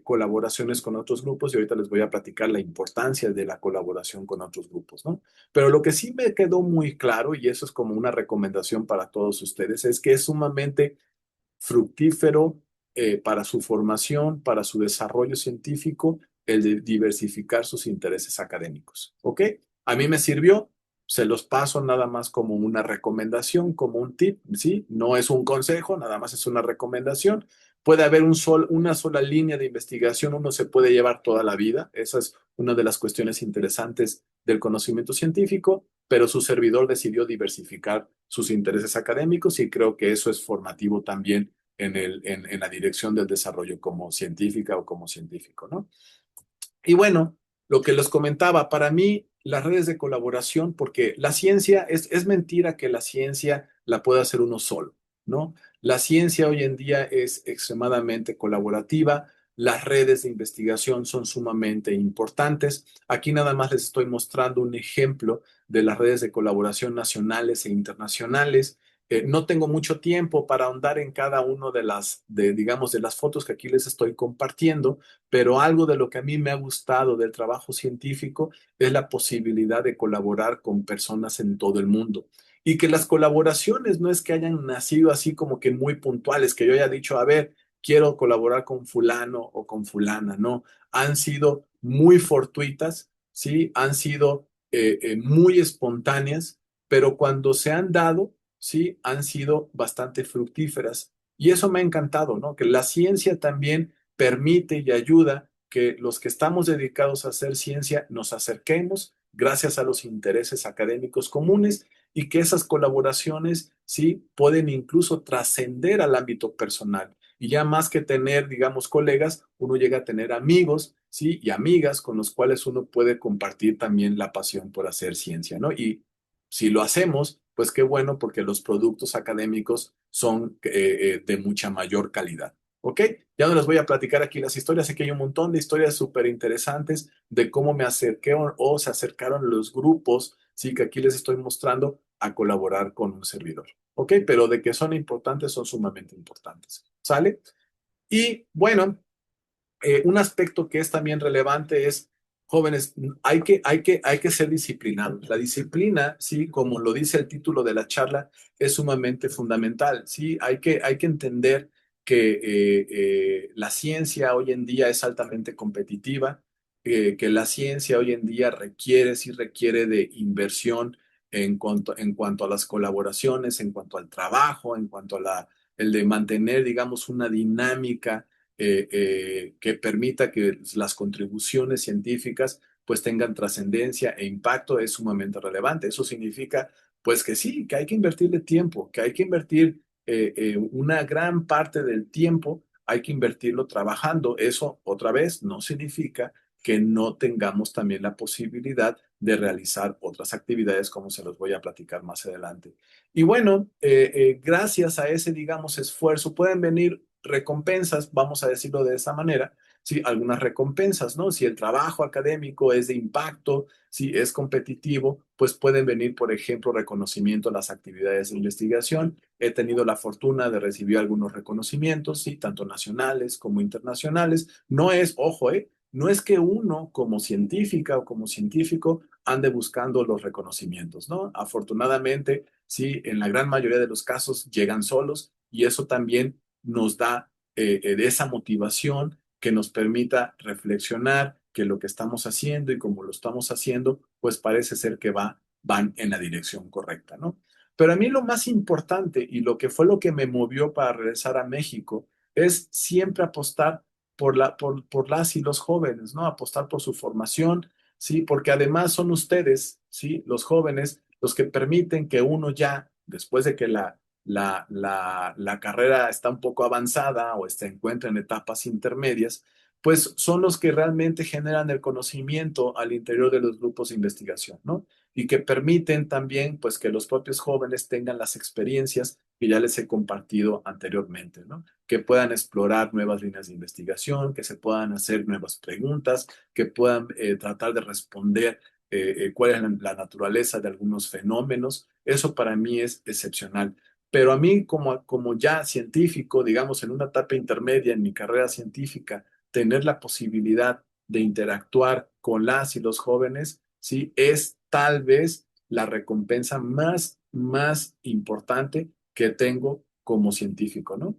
colaboraciones con otros grupos y ahorita les voy a platicar la importancia de la colaboración con otros grupos, ¿no? Pero lo que sí me quedó muy claro, y eso es como una recomendación para todos ustedes, es que es sumamente fructífero para su formación, para su desarrollo científico, el de diversificar sus intereses académicos. ¿Ok? A mí me sirvió, se los paso nada más como una recomendación, como un tip, ¿sí? No es un consejo, nada más es una recomendación. Puede haber una sola línea de investigación, uno se puede llevar toda la vida. Esa es una de las cuestiones interesantes del conocimiento científico, pero su servidor decidió diversificar sus intereses académicos y creo que eso es formativo también en la dirección del desarrollo como científica o como científico, ¿no? Y bueno, lo que les comentaba, para mí las redes de colaboración, porque la ciencia, es mentira que la ciencia la pueda hacer uno solo, ¿no? La ciencia hoy en día es extremadamente colaborativa, las redes de investigación son sumamente importantes. Aquí nada más les estoy mostrando un ejemplo de las redes de colaboración nacionales e internacionales. No tengo mucho tiempo para ahondar en cada uno digamos, de las fotos que aquí les estoy compartiendo, pero algo de lo que a mí me ha gustado del trabajo científico es la posibilidad de colaborar con personas en todo el mundo. Y que las colaboraciones no es que hayan nacido así como que muy puntuales, que yo haya dicho, a ver, quiero colaborar con fulano o con fulana, no, han sido muy fortuitas, ¿sí? Han sido muy espontáneas, pero cuando se han dado, ¿sí? Han sido bastante fructíferas. Y eso me ha encantado, ¿no? Que la ciencia también permite y ayuda que los que estamos dedicados a hacer ciencia nos acerquemos gracias a los intereses académicos comunes y que esas colaboraciones sí pueden incluso trascender al ámbito personal. Y ya más que tener, digamos, colegas, uno llega a tener amigos, sí, y amigas con los cuales uno puede compartir también la pasión por hacer ciencia, ¿no? Y si lo hacemos, pues qué bueno, porque los productos académicos son de mucha mayor calidad. ¿Ok? Ya no les voy a platicar aquí las historias, sé que hay un montón de historias súper interesantes de cómo me acerqué o se acercaron los grupos, sí, que aquí les estoy mostrando a colaborar con un servidor. ¿Ok? Pero de que son importantes, son sumamente importantes. ¿Sale? Y bueno, un aspecto que es también relevante es, jóvenes, hay que ser disciplinados. La disciplina, sí, como lo dice el título de la charla, es sumamente fundamental. Sí, hay que entender que la ciencia hoy en día es altamente competitiva, que la ciencia hoy en día sí requiere de inversión en cuanto a las colaboraciones, en cuanto al trabajo, en cuanto a el de mantener, digamos, una dinámica que permita que las contribuciones científicas pues tengan trascendencia e impacto es sumamente relevante. Eso significa pues que sí, que hay que invertirle tiempo, que hay que invertir una gran parte del tiempo, hay que invertirlo trabajando. Eso otra vez no significa que no tengamos también la posibilidad de realizar otras actividades como se los voy a platicar más adelante. Y bueno, gracias a ese, digamos, esfuerzo pueden venir recompensas, vamos a decirlo de esa manera, sí, algunas recompensas, ¿no? Si el trabajo académico es de impacto, si es competitivo, pues pueden venir, por ejemplo, reconocimiento a las actividades de investigación. He tenido la fortuna de recibir algunos reconocimientos, sí, tanto nacionales como internacionales. No es, ojo, no es que uno como científica o como científico ande buscando los reconocimientos, ¿no? Afortunadamente, sí, en la gran mayoría de los casos llegan solos y eso también nos da de esa motivación que nos permita reflexionar que lo que estamos haciendo y como lo estamos haciendo, pues parece ser que van en la dirección correcta, ¿no? Pero a mí lo más importante y lo que fue lo que me movió para regresar a México es siempre apostar por las y los jóvenes, ¿no? Apostar por su formación, ¿sí? Porque además son ustedes, ¿sí? Los jóvenes, los que permiten que uno ya, después de que la carrera está un poco avanzada o se encuentra en etapas intermedias, pues son los que realmente generan el conocimiento al interior de los grupos de investigación, ¿no? Y que permiten también, pues, que los propios jóvenes tengan las experiencias que ya les he compartido anteriormente, ¿no? Que puedan explorar nuevas líneas de investigación, que se puedan hacer nuevas preguntas, que puedan tratar de responder cuál es la naturaleza de algunos fenómenos. Eso para mí es excepcional. Pero a mí, como ya científico, digamos, en una etapa intermedia en mi carrera científica, tener la posibilidad de interactuar con las y los jóvenes, sí, es tal vez la recompensa más importante que tengo como científico, ¿no?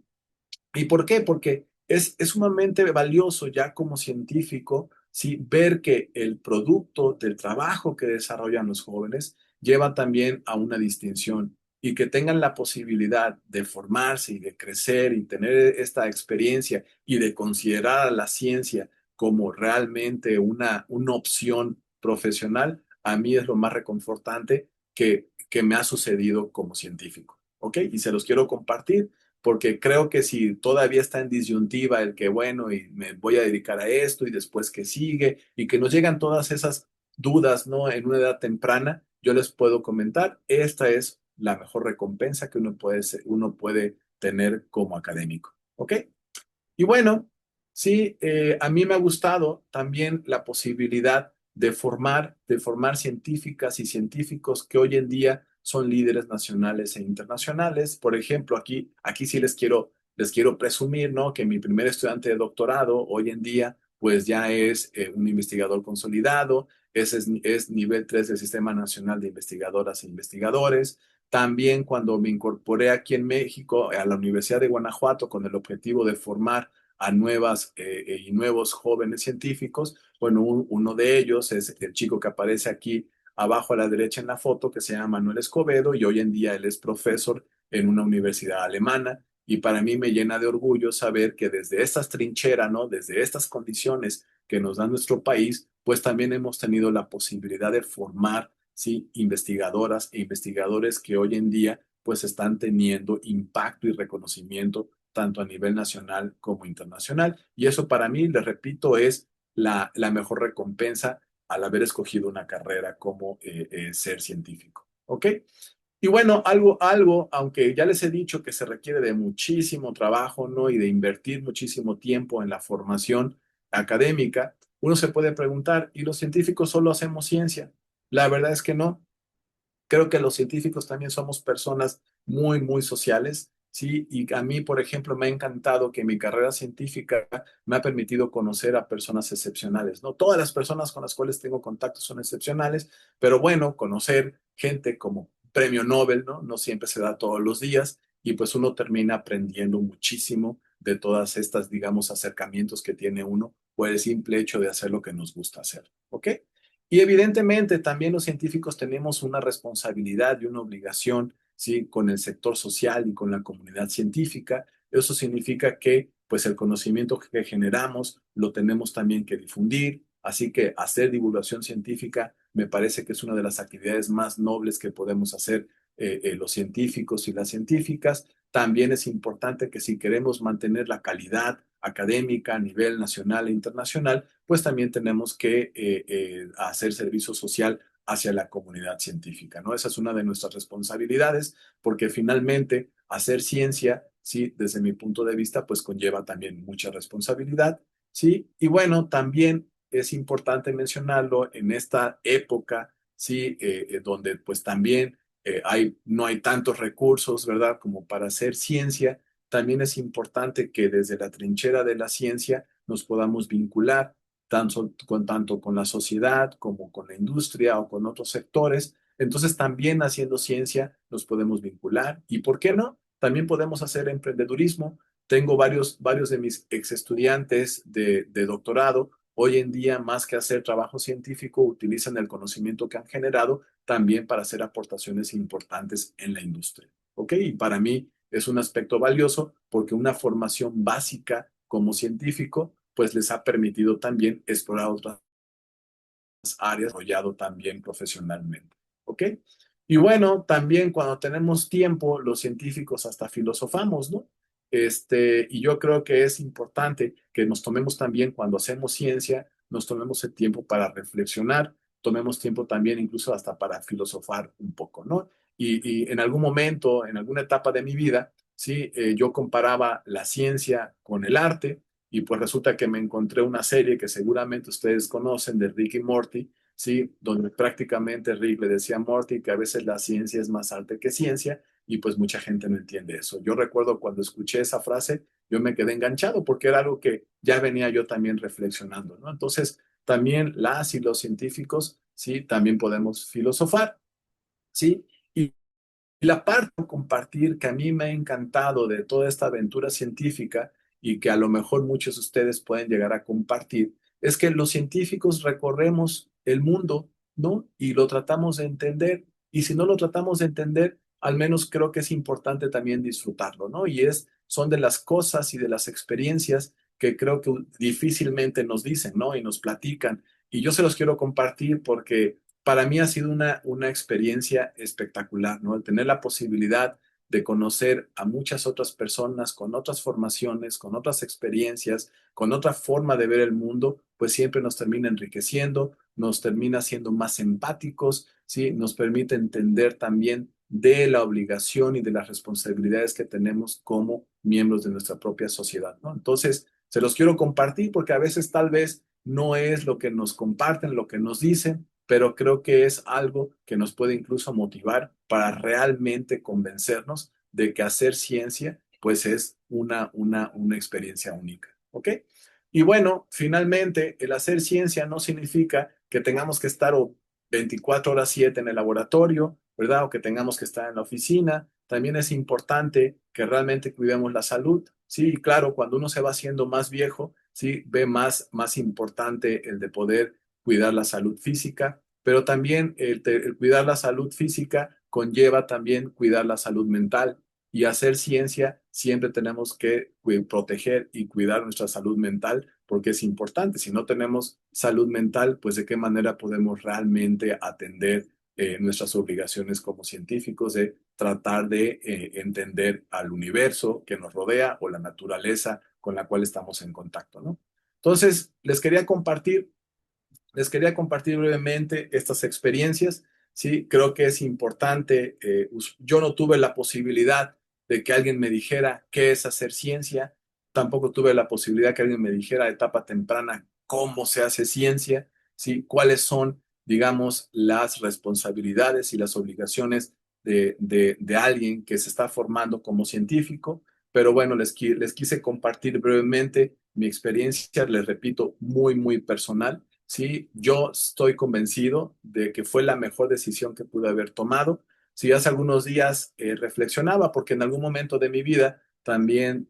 ¿Y por qué? Porque es sumamente valioso ya como científico, ¿sí? Ver que el producto del trabajo que desarrollan los jóvenes lleva también a una distinción y que tengan la posibilidad de formarse y de crecer y tener esta experiencia y de considerar a la ciencia como realmente una opción profesional, a mí es lo más reconfortante que me ha sucedido como científico. ¿Ok? Y se los quiero compartir porque creo que si todavía está en disyuntiva el que, bueno, y me voy a dedicar a esto y después que sigue, y que nos llegan todas esas dudas, ¿no? En una edad temprana, yo les puedo comentar, esta es la mejor recompensa que uno puede tener como académico, ¿ok? Y bueno, sí, a mí me ha gustado también la posibilidad de formar científicas y científicos que hoy en día son líderes nacionales e internacionales. Por ejemplo, aquí sí les quiero presumir, ¿no? Que mi primer estudiante de doctorado hoy en día, pues ya es un investigador consolidado, es nivel 3 del Sistema Nacional de Investigadoras e Investigadores. También cuando me incorporé aquí en México a la Universidad de Guanajuato con el objetivo de formar a nuevas y nuevos jóvenes científicos, bueno, uno de ellos es el chico que aparece aquí abajo a la derecha en la foto, que se llama Manuel Escobedo, y hoy en día él es profesor en una universidad alemana. Y para mí me llena de orgullo saber que desde estas trincheras, ¿no? Desde estas condiciones que nos da nuestro país, pues también hemos tenido la posibilidad de formar, ¿sí? Investigadoras e investigadores que hoy en día pues están teniendo impacto y reconocimiento tanto a nivel nacional como internacional. Y eso para mí, les repito, es la mejor recompensa al haber escogido una carrera como ser científico. ¿Ok? Y bueno, aunque ya les he dicho que se requiere de muchísimo trabajo, ¿no? Y de invertir muchísimo tiempo en la formación académica, uno se puede preguntar, ¿y los científicos solo hacemos ciencia? La verdad es que no. Creo que los científicos también somos personas muy, muy sociales, ¿sí? Y a mí, por ejemplo, me ha encantado que mi carrera científica me ha permitido conocer a personas excepcionales, ¿no? Todas las personas con las cuales tengo contacto son excepcionales, pero bueno, conocer gente como premio Nobel, ¿no? No siempre se da todos los días y pues uno termina aprendiendo muchísimo de todas estas, digamos, acercamientos que tiene uno por el simple hecho de hacer lo que nos gusta hacer, ¿ok? Y evidentemente también los científicos tenemos una responsabilidad y una obligación ¿sí? Con el sector social y con la comunidad científica. Eso significa que pues el conocimiento que generamos lo tenemos también que difundir, así que hacer divulgación científica me parece que es una de las actividades más nobles que podemos hacer los científicos y las científicas. También es importante que si queremos mantener la calidad académica a nivel nacional e internacional, pues también tenemos que hacer servicio social hacia la comunidad científica, ¿no? Esa es una de nuestras responsabilidades, porque finalmente hacer ciencia, sí, desde mi punto de vista, pues conlleva también mucha responsabilidad, sí, y bueno, también es importante mencionarlo en esta época, sí, donde pues también no hay tantos recursos, ¿verdad? Como para hacer ciencia, también es importante que desde la trinchera de la ciencia nos podamos vincular tanto con la sociedad como con la industria o con otros sectores. Entonces también haciendo ciencia nos podemos vincular y, ¿por qué no? También podemos hacer emprendedurismo. Tengo varios de mis ex estudiantes de doctorado. Hoy en día, más que hacer trabajo científico, utilizan el conocimiento que han generado también para hacer aportaciones importantes en la industria. ¿Ok? Y para mí es un aspecto valioso porque una formación básica como científico, pues les ha permitido también explorar otras áreas, desarrollado también profesionalmente. ¿Ok? Y bueno, también cuando tenemos tiempo, los científicos hasta filosofamos, ¿no? Y yo creo que es importante que nos tomemos también, cuando hacemos ciencia, nos tomemos el tiempo para reflexionar, tomemos tiempo también incluso hasta para filosofar un poco, ¿no? Y en algún momento, en alguna etapa de mi vida, sí, yo comparaba la ciencia con el arte, y pues resulta que me encontré una serie que seguramente ustedes conocen de Rick y Morty, ¿sí? Donde prácticamente Rick le decía a Morty que a veces la ciencia es más arte que ciencia y pues mucha gente no entiende eso. Yo recuerdo cuando escuché esa frase, yo me quedé enganchado porque era algo que ya venía yo también reflexionando, ¿no? Entonces, también las y los científicos, ¿sí? También podemos filosofar, ¿sí? Y la parte de compartir que a mí me ha encantado de toda esta aventura científica y que a lo mejor muchos de ustedes pueden llegar a compartir, es que los científicos recorremos el mundo, ¿no? Y lo tratamos de entender. Y si no lo tratamos de entender, al menos creo que es importante también disfrutarlo, ¿no? Son de las cosas y de las experiencias que creo que difícilmente nos dicen, ¿no? Y nos platican. Y yo se los quiero compartir porque para mí ha sido una experiencia espectacular, ¿no? El tener la posibilidad de conocer a muchas otras personas con otras formaciones, con otras experiencias, con otra forma de ver el mundo, pues siempre nos termina enriqueciendo, nos termina siendo más empáticos, ¿sí? Nos permite entender también de la obligación y de las responsabilidades que tenemos como miembros de nuestra propia sociedad, ¿no? Entonces, se los quiero compartir porque a veces tal vez no es lo que nos comparten, lo que nos dicen, pero creo que es algo que nos puede incluso motivar para realmente convencernos de que hacer ciencia pues es una experiencia única, ¿ok? Y bueno, finalmente, el hacer ciencia no significa que tengamos que estar 24 horas 7 en el laboratorio, ¿verdad? O que tengamos que estar en la oficina. También es importante que realmente cuidemos la salud. Sí, y claro, cuando uno se va haciendo más viejo, sí, ve más importante el de poder cuidar la salud física, pero también el cuidar la salud física conlleva también cuidar la salud mental. Y hacer ciencia siempre tenemos que proteger y cuidar nuestra salud mental porque es importante. Si no tenemos salud mental, pues de qué manera podemos realmente atender nuestras obligaciones como científicos de tratar de entender al universo que nos rodea o la naturaleza con la cual estamos en contacto, ¿no? Entonces, les quería compartir brevemente estas experiencias. Sí, creo que es importante. Yo no tuve la posibilidad de que alguien me dijera qué es hacer ciencia. Tampoco tuve la posibilidad que alguien me dijera a etapa temprana cómo se hace ciencia, sí, cuáles son, digamos, las responsabilidades y las obligaciones de alguien que se está formando como científico. Pero bueno, les quise compartir brevemente mi experiencia, les repito, muy personal. Sí, yo estoy convencido de que fue la mejor decisión que pude haber tomado. Si hace algunos días reflexionaba, porque en algún momento de mi vida también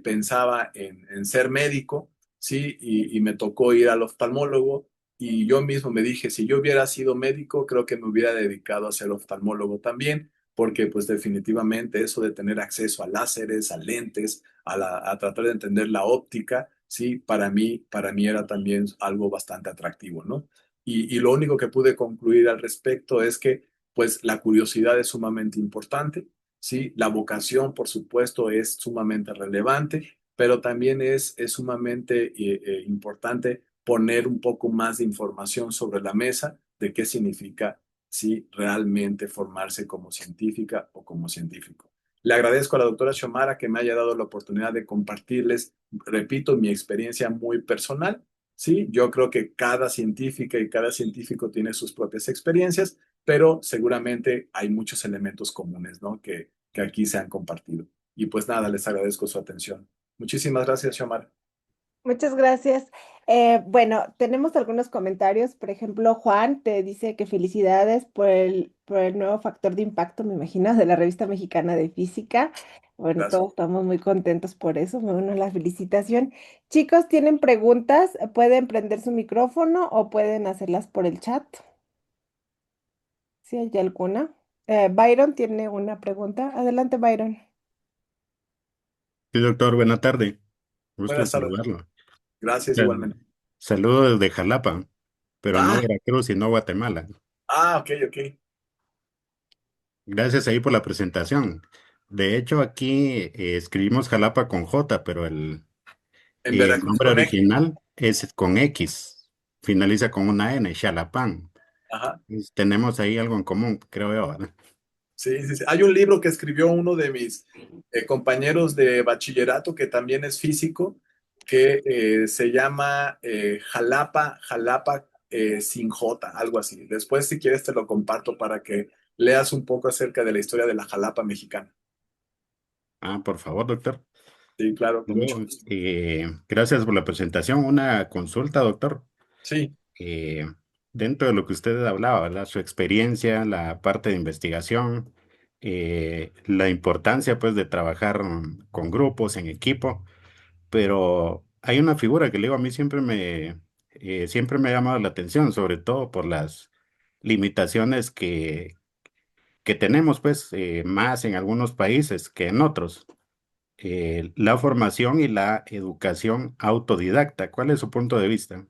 pensaba en ser médico, sí, y me tocó ir al oftalmólogo y yo mismo me dije, si yo hubiera sido médico, creo que me hubiera dedicado a ser oftalmólogo también, porque pues definitivamente eso de tener acceso a láseres, a lentes, a tratar de entender la óptica, sí, para mí era también algo bastante atractivo, ¿no? Y lo único que pude concluir al respecto es que pues la curiosidad es sumamente importante, sí, la vocación, por supuesto, es sumamente relevante, pero también es sumamente importante poner un poco más de información sobre la mesa de qué significa sí realmente formarse como científica o como científico. Le agradezco a la doctora Xiomara que me haya dado la oportunidad de compartirles, repito, mi experiencia muy personal. Sí, yo creo que cada científica y cada científico tiene sus propias experiencias, pero seguramente hay muchos elementos comunes, ¿no? Que aquí se han compartido. Y pues nada, les agradezco su atención. Muchísimas gracias, Xiomara. Muchas gracias. Bueno, tenemos algunos comentarios. Por ejemplo, Juan te dice que felicidades por el nuevo factor de impacto, me imagino, de la Revista Mexicana de Física. Bueno, Gracias. todos estamos muy contentos por eso. Me uno a la felicitación. Chicos, ¿tienen preguntas? Pueden prender su micrófono o pueden hacerlas por el chat, si hay alguna. Byron tiene una pregunta. Adelante, Byron. Sí, doctor, buena tarde. Gusto en Buenas tardes. saludarlo. Gracias Eh, igualmente. Saludo desde Jalapa, pero no Ah, Veracruz, sino Guatemala. ok, ok. Gracias ahí por la presentación. De hecho, aquí escribimos Jalapa con J, pero En el Veracruz nombre con X. original es con X. Finaliza con una N, Xalapán. Ajá. Tenemos ahí algo en común, creo yo, ¿verdad? Sí, sí, sí. Hay un libro que escribió uno de mis compañeros de bachillerato que también es físico, que se llama Jalapa sin J, algo así. Después, si quieres, te lo comparto para que leas un poco acerca de la historia de la Jalapa mexicana. Ah, por favor, doctor. Sí, claro, con mucho Luego, gusto. gracias por la presentación. Una consulta, doctor. Sí, eh, Dentro de lo que usted hablaba, ¿verdad? Su experiencia, la parte de investigación, la importancia pues de trabajar con grupos, en equipo, pero hay una figura que le digo, a mí siempre me ha llamado la atención, sobre todo por las limitaciones que tenemos pues más en algunos países que en otros. La formación y la educación autodidacta. ¿Cuál es su punto de vista?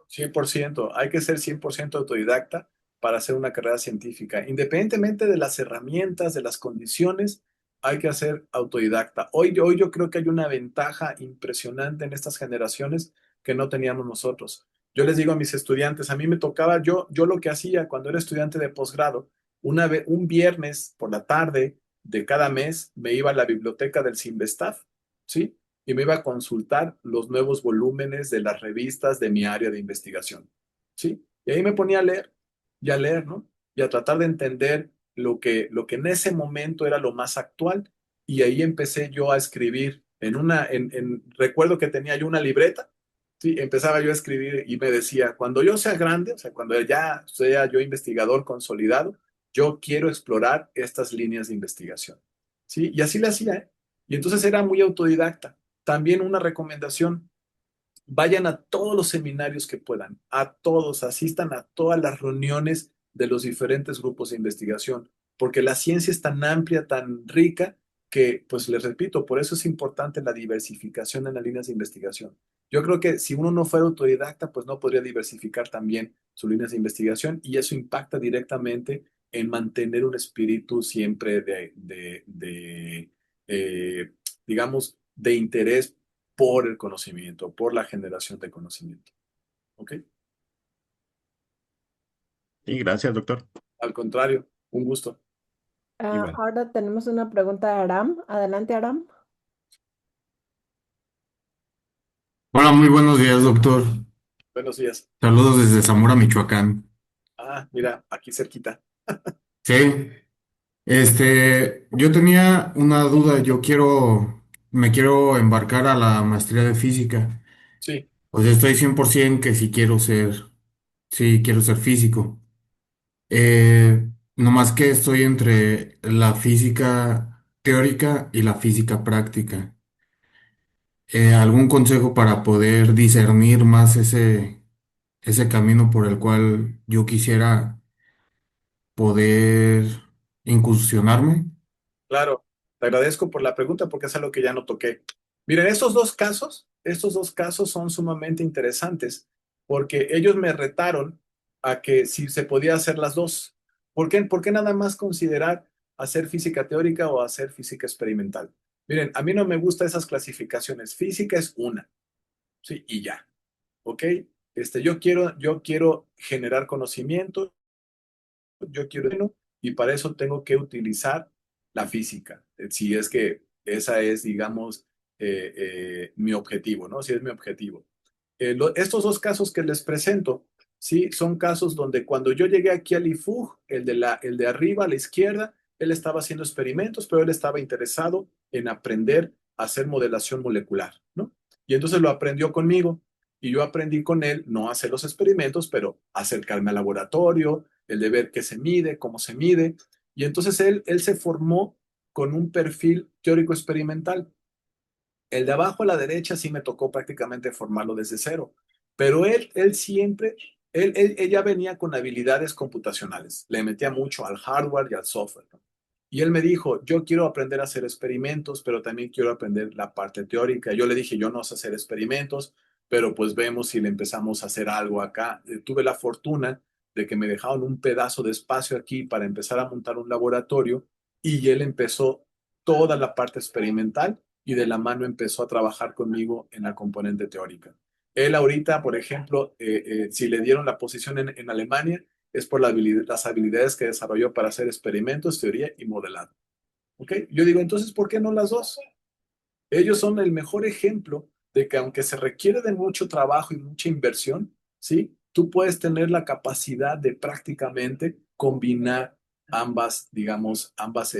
100%. Hay que ser 100% autodidacta para hacer una carrera científica. Independientemente de las herramientas, de las condiciones, hay que hacer autodidacta. Hoy yo creo que hay una ventaja impresionante en estas generaciones que no teníamos nosotros. Yo les digo a mis estudiantes, a mí me tocaba, yo lo que hacía cuando era estudiante de posgrado, un viernes por la tarde de cada mes me iba a la biblioteca del CIMBESTAF, ¿sí? Y me iba a consultar los nuevos volúmenes de las revistas de mi área de investigación. ¿Sí? Y ahí me ponía a leer y a leer, ¿no? Y a tratar de entender lo que en ese momento era lo más actual. Y ahí empecé yo a escribir recuerdo que tenía yo una libreta, ¿sí? Empezaba yo a escribir y me decía, cuando yo sea grande, o sea, cuando ya sea yo investigador consolidado, yo quiero explorar estas líneas de investigación. ¿Sí? Y así le hacía, ¿eh? Y entonces era muy autodidacta. También una recomendación, vayan a todos los seminarios que puedan, a todos, asistan a todas las reuniones de los diferentes grupos de investigación, porque la ciencia es tan amplia, tan rica, que, pues les repito, por eso es importante la diversificación en las líneas de investigación. Yo creo que si uno no fuera autodidacta, pues no podría diversificar también sus líneas de investigación y eso impacta directamente en mantener un espíritu siempre eh, digamos, de interés por el conocimiento, por la generación de conocimiento. ¿Ok? Sí, gracias, doctor. Al contrario, un gusto. Igual. Ahora tenemos una pregunta de Aram. Adelante, Aram. Hola, muy buenos días, doctor. Buenos días. Saludos desde Zamora, Michoacán. Mira, aquí cerquita. Sí, yo tenía una duda. Me quiero embarcar a la maestría de física. Sí, O sea, estoy 100% que sí quiero ser físico. No más que estoy entre la física teórica y la física práctica. ¿Algún consejo para poder discernir más ese camino por el cual yo quisiera poder incursionarme. Claro, te agradezco por la pregunta porque es algo que ya no toqué. Miren, estos dos casos son sumamente interesantes porque ellos me retaron a que si se podía hacer las dos. ¿Por qué nada más considerar hacer física teórica o hacer física experimental? Miren, a mí no me gustan esas clasificaciones. Física es una, sí, y ya, ¿ok? Yo quiero generar conocimiento, yo quiero, y para eso tengo que utilizar la física, si es que esa es, digamos, mi objetivo, ¿no? Si es mi objetivo. Estos dos casos que les presento, ¿sí? Son casos donde cuando yo llegué aquí al IFUG, el de arriba a la izquierda, él estaba haciendo experimentos, pero él estaba interesado en aprender a hacer modelación molecular, ¿no? Y entonces lo aprendió conmigo y yo aprendí con él no a hacer los experimentos, pero acercarme al laboratorio, el de ver qué se mide, cómo se mide. Y entonces él se formó con un perfil teórico experimental. El de abajo a la derecha sí me tocó prácticamente formarlo desde cero, pero él siempre, él ya venía con habilidades computacionales, le metía mucho al hardware y al software, ¿no? Y él me dijo, yo quiero aprender a hacer experimentos, pero también quiero aprender la parte teórica. Yo le dije, yo no sé hacer experimentos, pero pues vemos si le empezamos a hacer algo acá. Tuve la fortuna de que me dejaron un pedazo de espacio aquí para empezar a montar un laboratorio y él empezó toda la parte experimental y de la mano empezó a trabajar conmigo en la componente teórica. Él ahorita, por ejemplo, si le dieron la posición en Alemania, es por las habilidades que desarrolló para hacer experimentos, teoría y modelado. ¿Ok? Yo digo, entonces, ¿por qué no las dos? Ellos son el mejor ejemplo de que aunque se requiere de mucho trabajo y mucha inversión, ¿sí? Tú puedes tener la capacidad de prácticamente combinar ambas, digamos, ambas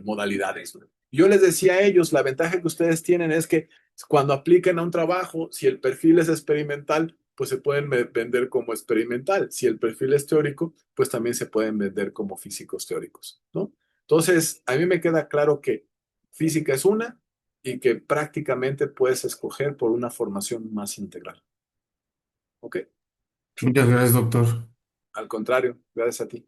modalidades, ¿no? Yo les decía a ellos, la ventaja que ustedes tienen es que cuando apliquen a un trabajo, si el perfil es experimental, pues se pueden vender como experimental. Si el perfil es teórico, pues también se pueden vender como físicos teóricos, ¿no? Entonces, a mí me queda claro que física es una, y que prácticamente puedes escoger por una formación más integral. ¿Ok? Muchas gracias, doctor. Al contrario, gracias a ti.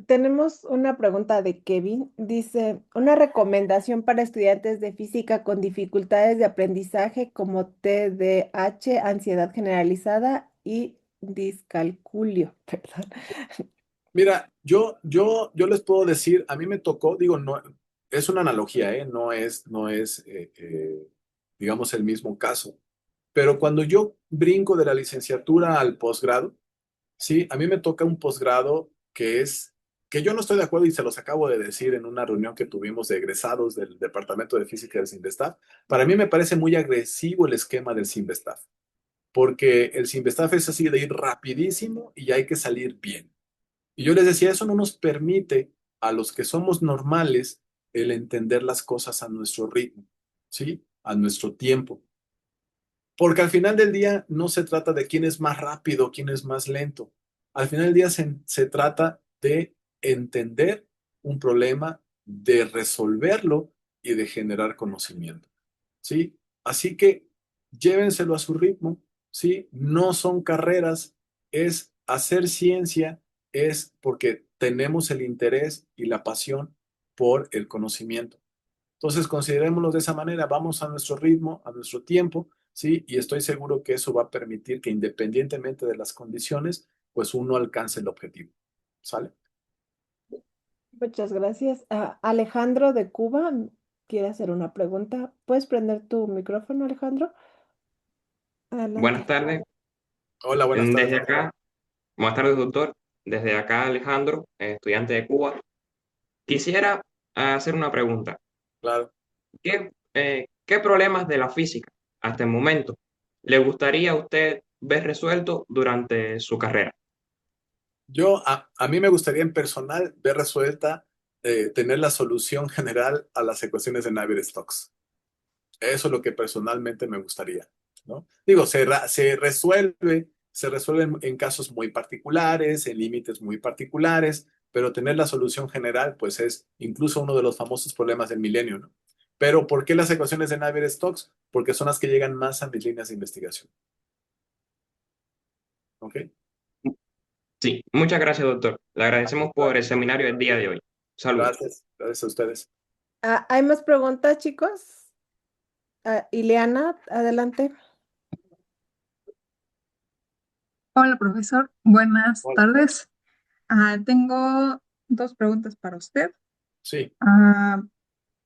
Tenemos una pregunta de Kevin. Dice, una recomendación para estudiantes de física con dificultades de aprendizaje como TDAH, ansiedad generalizada y discalculio. Perdón. Mira, yo les puedo decir, a mí me tocó, digo, no, es una analogía, ¿eh? No es digamos, el mismo caso. Pero cuando yo brinco de la licenciatura al posgrado, sí, a mí me toca un posgrado que yo no estoy de acuerdo y se los acabo de decir en una reunión que tuvimos de egresados del Departamento de Física del Sinvestaf. Para mí me parece muy agresivo el esquema del Sinvestaf, porque el Sinvestaf es así de ir rapidísimo y hay que salir bien. Y yo les decía, eso no nos permite a los que somos normales el entender las cosas a nuestro ritmo, ¿sí? A nuestro tiempo. Porque al final del día no se trata de quién es más rápido, quién es más lento. Al final del día se trata de entender un problema, de resolverlo y de generar conocimiento, ¿sí? Así que llévenselo a su ritmo, ¿sí? No son carreras, es hacer ciencia, es porque tenemos el interés y la pasión por el conocimiento. Entonces, considerémoslo de esa manera, vamos a nuestro ritmo, a nuestro tiempo, ¿sí? Y estoy seguro que eso va a permitir que independientemente de las condiciones, pues uno alcance el objetivo, ¿sale? Muchas gracias. Alejandro de Cuba quiere hacer una pregunta. ¿Puedes prender tu micrófono, Alejandro? Buenas Adelante. tardes. Hola, buenas Desde tardes. acá, buenas tardes, doctor. Desde acá, Alejandro, estudiante de Cuba. Quisiera hacer una pregunta. Claro. ¿Qué problemas de la física hasta el momento le gustaría a usted ver resuelto durante su carrera? A mí me gustaría en personal ver resuelta, tener la solución general a las ecuaciones de Navier-Stokes. Eso es lo que personalmente me gustaría, ¿no? Digo, se resuelve en casos muy particulares, en límites muy particulares, pero tener la solución general, pues es incluso uno de los famosos problemas del milenio, ¿no? Pero ¿por qué las ecuaciones de Navier-Stokes? Porque son las que llegan más a mis líneas de investigación, ¿ok? Sí, muchas gracias, doctor. Le agradecemos por el seminario del día de hoy. Saludos. Gracias a ustedes. ¿Hay más preguntas, chicos? Ileana, adelante. Hola, profesor. Buenas Hola. tardes. Tengo dos preguntas para usted. Sí, Ah,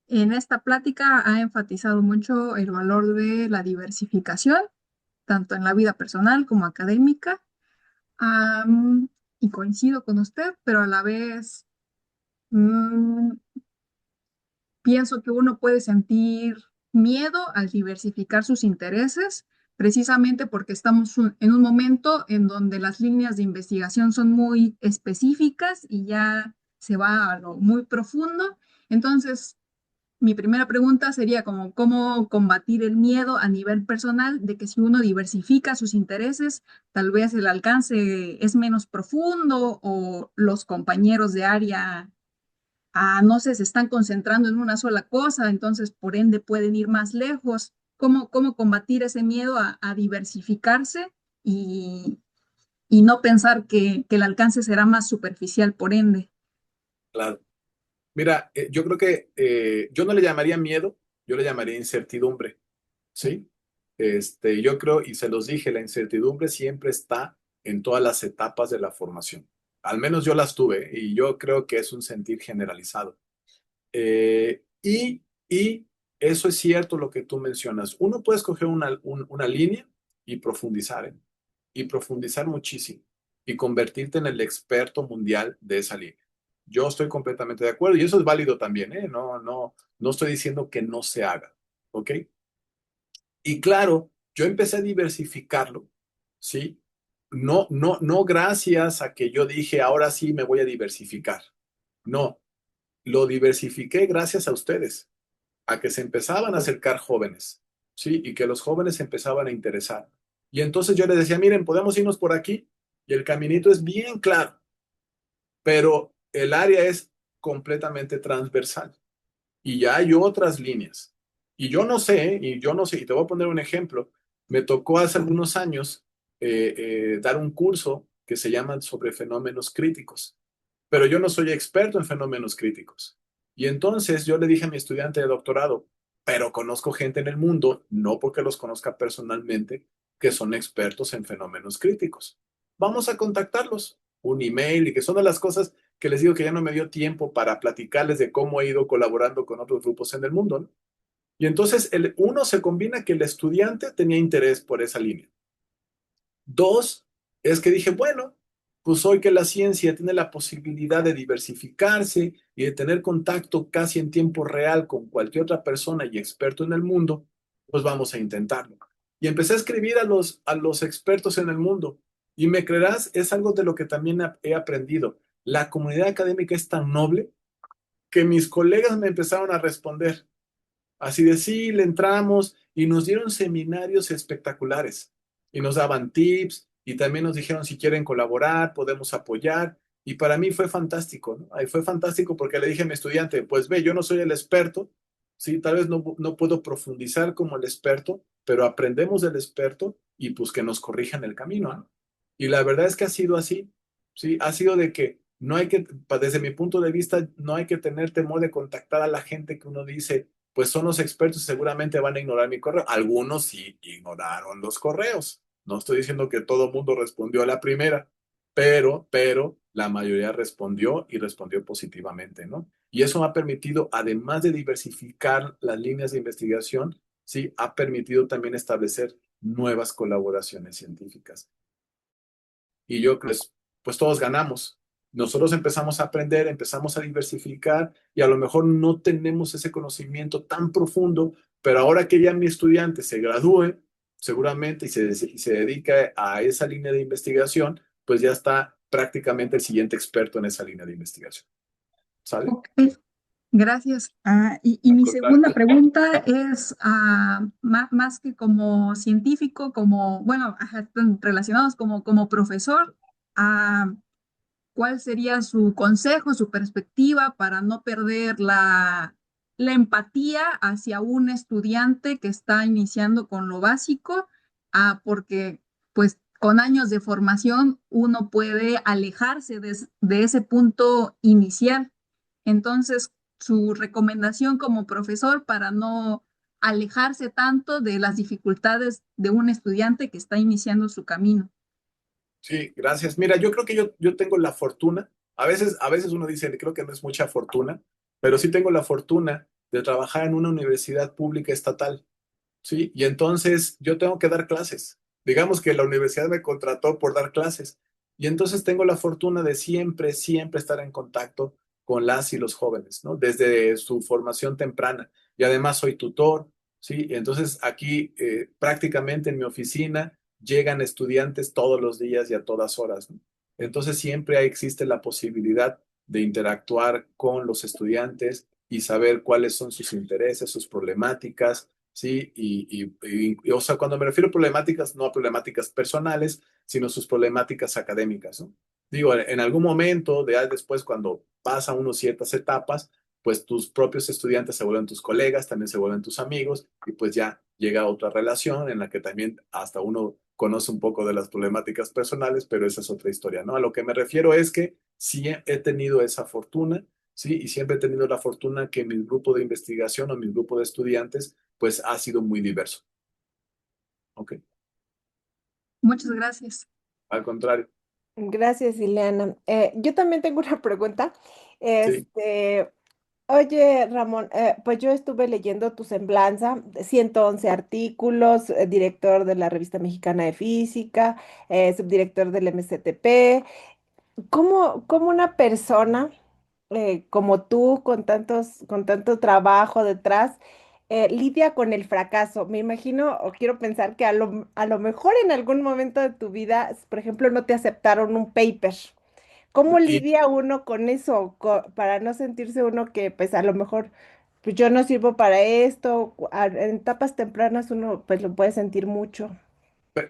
en esta plática ha enfatizado mucho el valor de la diversificación, tanto en la vida personal como académica. Am, y coincido con usted, pero a la vez mm, pienso que uno puede sentir miedo al diversificar sus intereses, precisamente porque estamos en un momento en donde las líneas de investigación son muy específicas y ya se va a lo muy profundo. Entonces, mi primera pregunta sería como, ¿cómo combatir el miedo a nivel personal de que si uno diversifica sus intereses, tal vez el alcance es menos profundo o los compañeros de área no sé, se están concentrando en una sola cosa, entonces por ende pueden ir más lejos? ¿Cómo combatir ese miedo a diversificarse y, y no pensar que el alcance será más superficial por ende? claro. Mira, yo creo que yo no le llamaría miedo, yo le llamaría incertidumbre, ¿sí? Yo creo, y se los dije, la incertidumbre siempre está en todas las etapas de la formación. Al menos yo las tuve y yo creo que es un sentir generalizado. Y eso es cierto lo que tú mencionas. Uno puede escoger una línea y profundizar, ¿eh? Y profundizar muchísimo y convertirte en el experto mundial de esa línea. Yo estoy completamente de acuerdo y eso es válido también, ¿eh? No estoy diciendo que no se haga, ¿ok? Y claro, yo empecé a diversificarlo, ¿sí? No gracias a que yo dije, ahora sí me voy a diversificar. No, lo diversifiqué gracias a ustedes, a que se empezaban a acercar jóvenes, ¿sí? Y que los jóvenes se empezaban a interesar. Y entonces yo les decía, miren, podemos irnos por aquí y el caminito es bien claro, pero el área es completamente transversal y ya hay otras líneas. Y yo no sé, y te voy a poner un ejemplo. Me tocó hace algunos años dar un curso que se llama sobre fenómenos críticos, pero yo no soy experto en fenómenos críticos. Y entonces yo le dije a mi estudiante de doctorado, pero conozco gente en el mundo, no porque los conozca personalmente, que son expertos en fenómenos críticos. Vamos a contactarlos, un email, y que son de las cosas que les digo que ya no me dio tiempo para platicarles de cómo he ido colaborando con otros grupos en el mundo, ¿no? Y entonces uno se combina que el estudiante tenía interés por esa línea. Dos, es que dije, bueno, pues hoy que la ciencia tiene la posibilidad de diversificarse y de tener contacto casi en tiempo real con cualquier otra persona y experto en el mundo, pues vamos a intentarlo. Y empecé a escribir a los expertos en el mundo. Y me creerás, es algo de lo que también he aprendido. La comunidad académica es tan noble que mis colegas me empezaron a responder. Así de sí, le entramos y nos dieron seminarios espectaculares y nos daban tips y también nos dijeron si quieren colaborar, podemos apoyar. Y para mí fue fantástico, ¿no? Ahí fue fantástico porque le dije a mi estudiante, pues ve, yo no soy el experto, sí, tal vez no puedo profundizar como el experto, pero aprendemos del experto y pues que nos corrijan el camino, ¿no? Y la verdad es que ha sido así, sí, ha sido de que no hay que, desde mi punto de vista, no hay que tener temor de contactar a la gente que uno dice, pues son los expertos y seguramente van a ignorar mi correo. Algunos sí ignoraron los correos. No estoy diciendo que todo el mundo respondió a la primera, pero la mayoría respondió y respondió positivamente, ¿no? Y eso ha permitido, además de diversificar las líneas de investigación, sí, ha permitido también establecer nuevas colaboraciones científicas. Y yo, pues todos ganamos. Nosotros empezamos a aprender, empezamos a diversificar y a lo mejor no tenemos ese conocimiento tan profundo, pero ahora que ya mi estudiante se gradúe, seguramente, y se dedica a esa línea de investigación, pues ya está prácticamente el siguiente experto en esa línea de investigación. ¿Sale? Ok, gracias. Y Al mi segunda contrario. pregunta es, más que como científico, como, bueno, están relacionados como profesor, ah, ¿cuál sería su consejo, su perspectiva para no perder la empatía hacia un estudiante que está iniciando con lo básico? Porque pues con años de formación uno puede alejarse de ese punto inicial. Entonces, su recomendación como profesor para no alejarse tanto de las dificultades de un estudiante que está iniciando su camino. Sí, gracias. Mira, yo creo que yo tengo la fortuna, a veces uno dice, creo que no es mucha fortuna, pero sí tengo la fortuna de trabajar en una universidad pública estatal. ¿Sí? Y entonces yo tengo que dar clases. Digamos que la universidad me contrató por dar clases. Y entonces tengo la fortuna de siempre, siempre estar en contacto con las y los jóvenes, ¿no? Desde su formación temprana. Y además soy tutor, ¿sí? Y entonces aquí prácticamente en mi oficina llegan estudiantes todos los días y a todas horas, ¿no? Entonces siempre existe la posibilidad de interactuar con los estudiantes y saber cuáles son sus intereses, sus problemáticas, ¿sí? O sea, cuando me refiero a problemáticas, no a problemáticas personales, sino sus problemáticas académicas, ¿no? Digo, en algún momento, después, cuando pasa uno ciertas etapas, pues tus propios estudiantes se vuelven tus colegas, también se vuelven tus amigos, y pues ya llega otra relación en la que también hasta uno conoce un poco de las problemáticas personales, pero esa es otra historia, ¿no? A lo que me refiero es que sí he tenido esa fortuna, ¿sí? Y siempre he tenido la fortuna que mi grupo de investigación o mi grupo de estudiantes pues ha sido muy diverso. Ok, Muchas gracias. al contrario. Gracias, Ileana. Yo también tengo una pregunta. Sí, Este, Oye, Ramón, pues yo estuve leyendo tu semblanza, 111 artículos, director de la Revista Mexicana de Física, subdirector del MCTP. ¿Cómo una persona como tú, con tanto trabajo detrás, lidia con el fracaso? Me imagino o quiero pensar que a lo mejor en algún momento de tu vida, por ejemplo, no te aceptaron un paper. ¿Cómo y lidia uno con eso para no sentirse uno que pues a lo mejor pues yo no sirvo para esto? En etapas tempranas uno pues lo puede sentir mucho.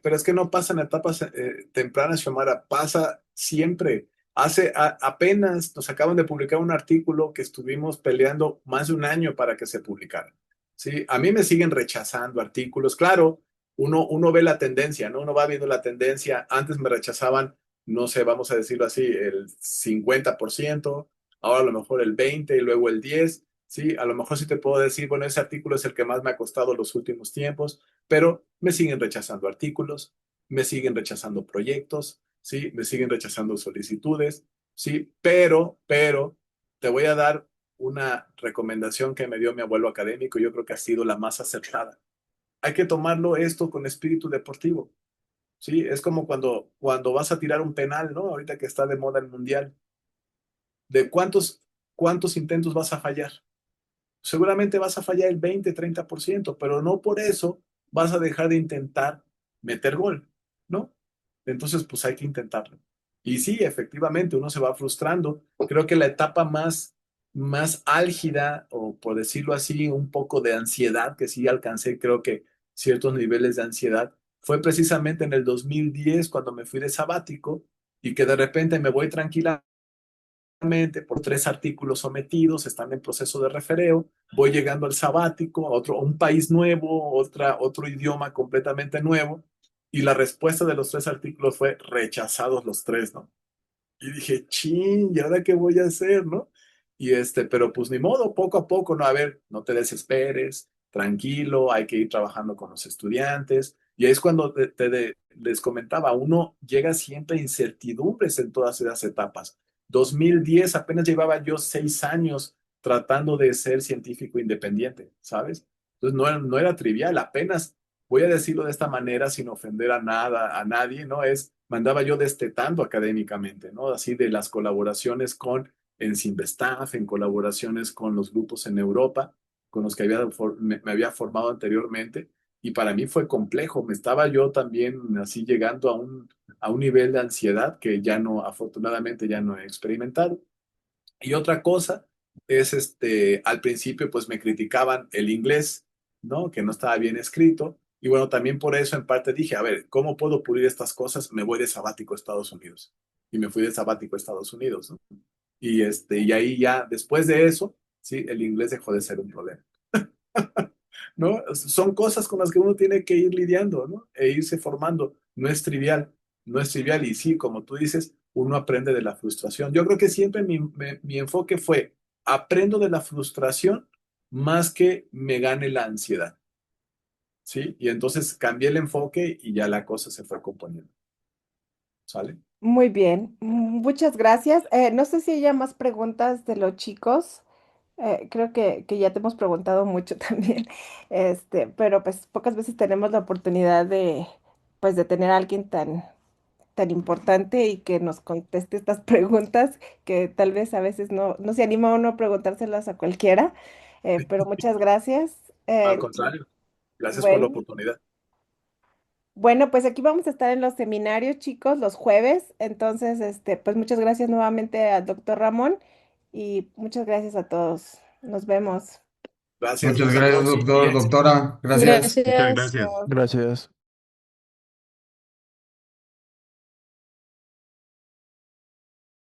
pero es que no pasa en etapas tempranas, Xiomara, pasa siempre. Apenas nos acaban de publicar un artículo que estuvimos peleando más de un año para que se publicara. Sí, a mí me siguen rechazando artículos. Claro, uno ve la tendencia, ¿no? Uno va viendo la tendencia. Antes me rechazaban, no sé, vamos a decirlo así, el 50%, ahora a lo mejor el 20% y luego el 10%. Sí, a lo mejor sí te puedo decir, bueno, ese artículo es el que más me ha costado los últimos tiempos, pero me siguen rechazando artículos, me siguen rechazando proyectos, ¿sí? Me siguen rechazando solicitudes, ¿sí? Pero te voy a dar una recomendación que me dio mi abuelo académico, yo creo que ha sido la más acertada. Hay que tomarlo esto con espíritu deportivo, ¿sí? Es como cuando vas a tirar un penal, ¿no? Ahorita que está de moda el mundial, ¿de cuántos intentos vas a fallar? Seguramente vas a fallar el 20-30%, pero no por eso vas a dejar de intentar meter gol, ¿no? Entonces, pues hay que intentarlo. Y sí, efectivamente, uno se va frustrando. Creo que la etapa más álgida, o por decirlo así, un poco de ansiedad, que sí alcancé, creo que ciertos niveles de ansiedad, fue precisamente en el 2010 cuando me fui de sabático y que de repente me voy tranquila por 3 artículos sometidos, están en proceso de refereo, voy llegando al sabático, a un país nuevo, otro idioma completamente nuevo, y la respuesta de los 3 artículos fue rechazados los tres, ¿no? Y dije, chin, ¿y ahora qué voy a hacer, no? Pero pues ni modo, poco a poco, ¿no? A ver, no te desesperes, tranquilo, hay que ir trabajando con los estudiantes. Y es cuando les comentaba, uno llega siempre a incertidumbres en todas esas etapas. 2010 apenas llevaba yo 6 años tratando de ser científico independiente, ¿sabes? Entonces no era trivial, apenas, voy a decirlo de esta manera sin ofender a nada, a nadie, ¿no? Mandaba yo destetando académicamente, ¿no? Así de las colaboraciones en Simvestaff, en colaboraciones con los grupos en Europa, con los que me había formado anteriormente, y para mí fue complejo. Me estaba yo también así llegando a un nivel de ansiedad que ya no, afortunadamente ya no he experimentado. Y otra cosa es, al principio pues me criticaban el inglés, ¿no? Que no estaba bien escrito. Y bueno, también por eso en parte dije, a ver, ¿cómo puedo pulir estas cosas? Me voy de sabático a Estados Unidos. Y me fui de sabático a Estados Unidos, ¿no? Y ahí ya, después de eso, sí, el inglés dejó de ser un problema, ¿no? Son cosas con las que uno tiene que ir lidiando, ¿no? E irse formando. No es trivial, no es trivial. Y sí, como tú dices, uno aprende de la frustración. Yo creo que siempre mi enfoque fue aprendo de la frustración más que me gane la ansiedad, ¿sí? Y entonces cambié el enfoque y ya la cosa se fue componiendo, ¿sale? Muy bien, muchas gracias. No sé si hay más preguntas de los chicos. Creo que ya te hemos preguntado mucho también, pero pues pocas veces tenemos la oportunidad pues, de tener a alguien tan importante y que nos conteste estas preguntas que tal vez a veces no se anima uno a preguntárselas a cualquiera, pero muchas gracias. Al Eh, contrario, gracias por la bueno. oportunidad. Bueno, pues aquí vamos a estar en los seminarios, chicos, los jueves. Entonces, pues muchas gracias nuevamente al doctor Ramón y muchas gracias a todos. Nos vemos. Gracias, Muchas gracias a gracias, todos y doctor, éxito. doctora. Gracias. Muchas Gracias. gracias. Gracias.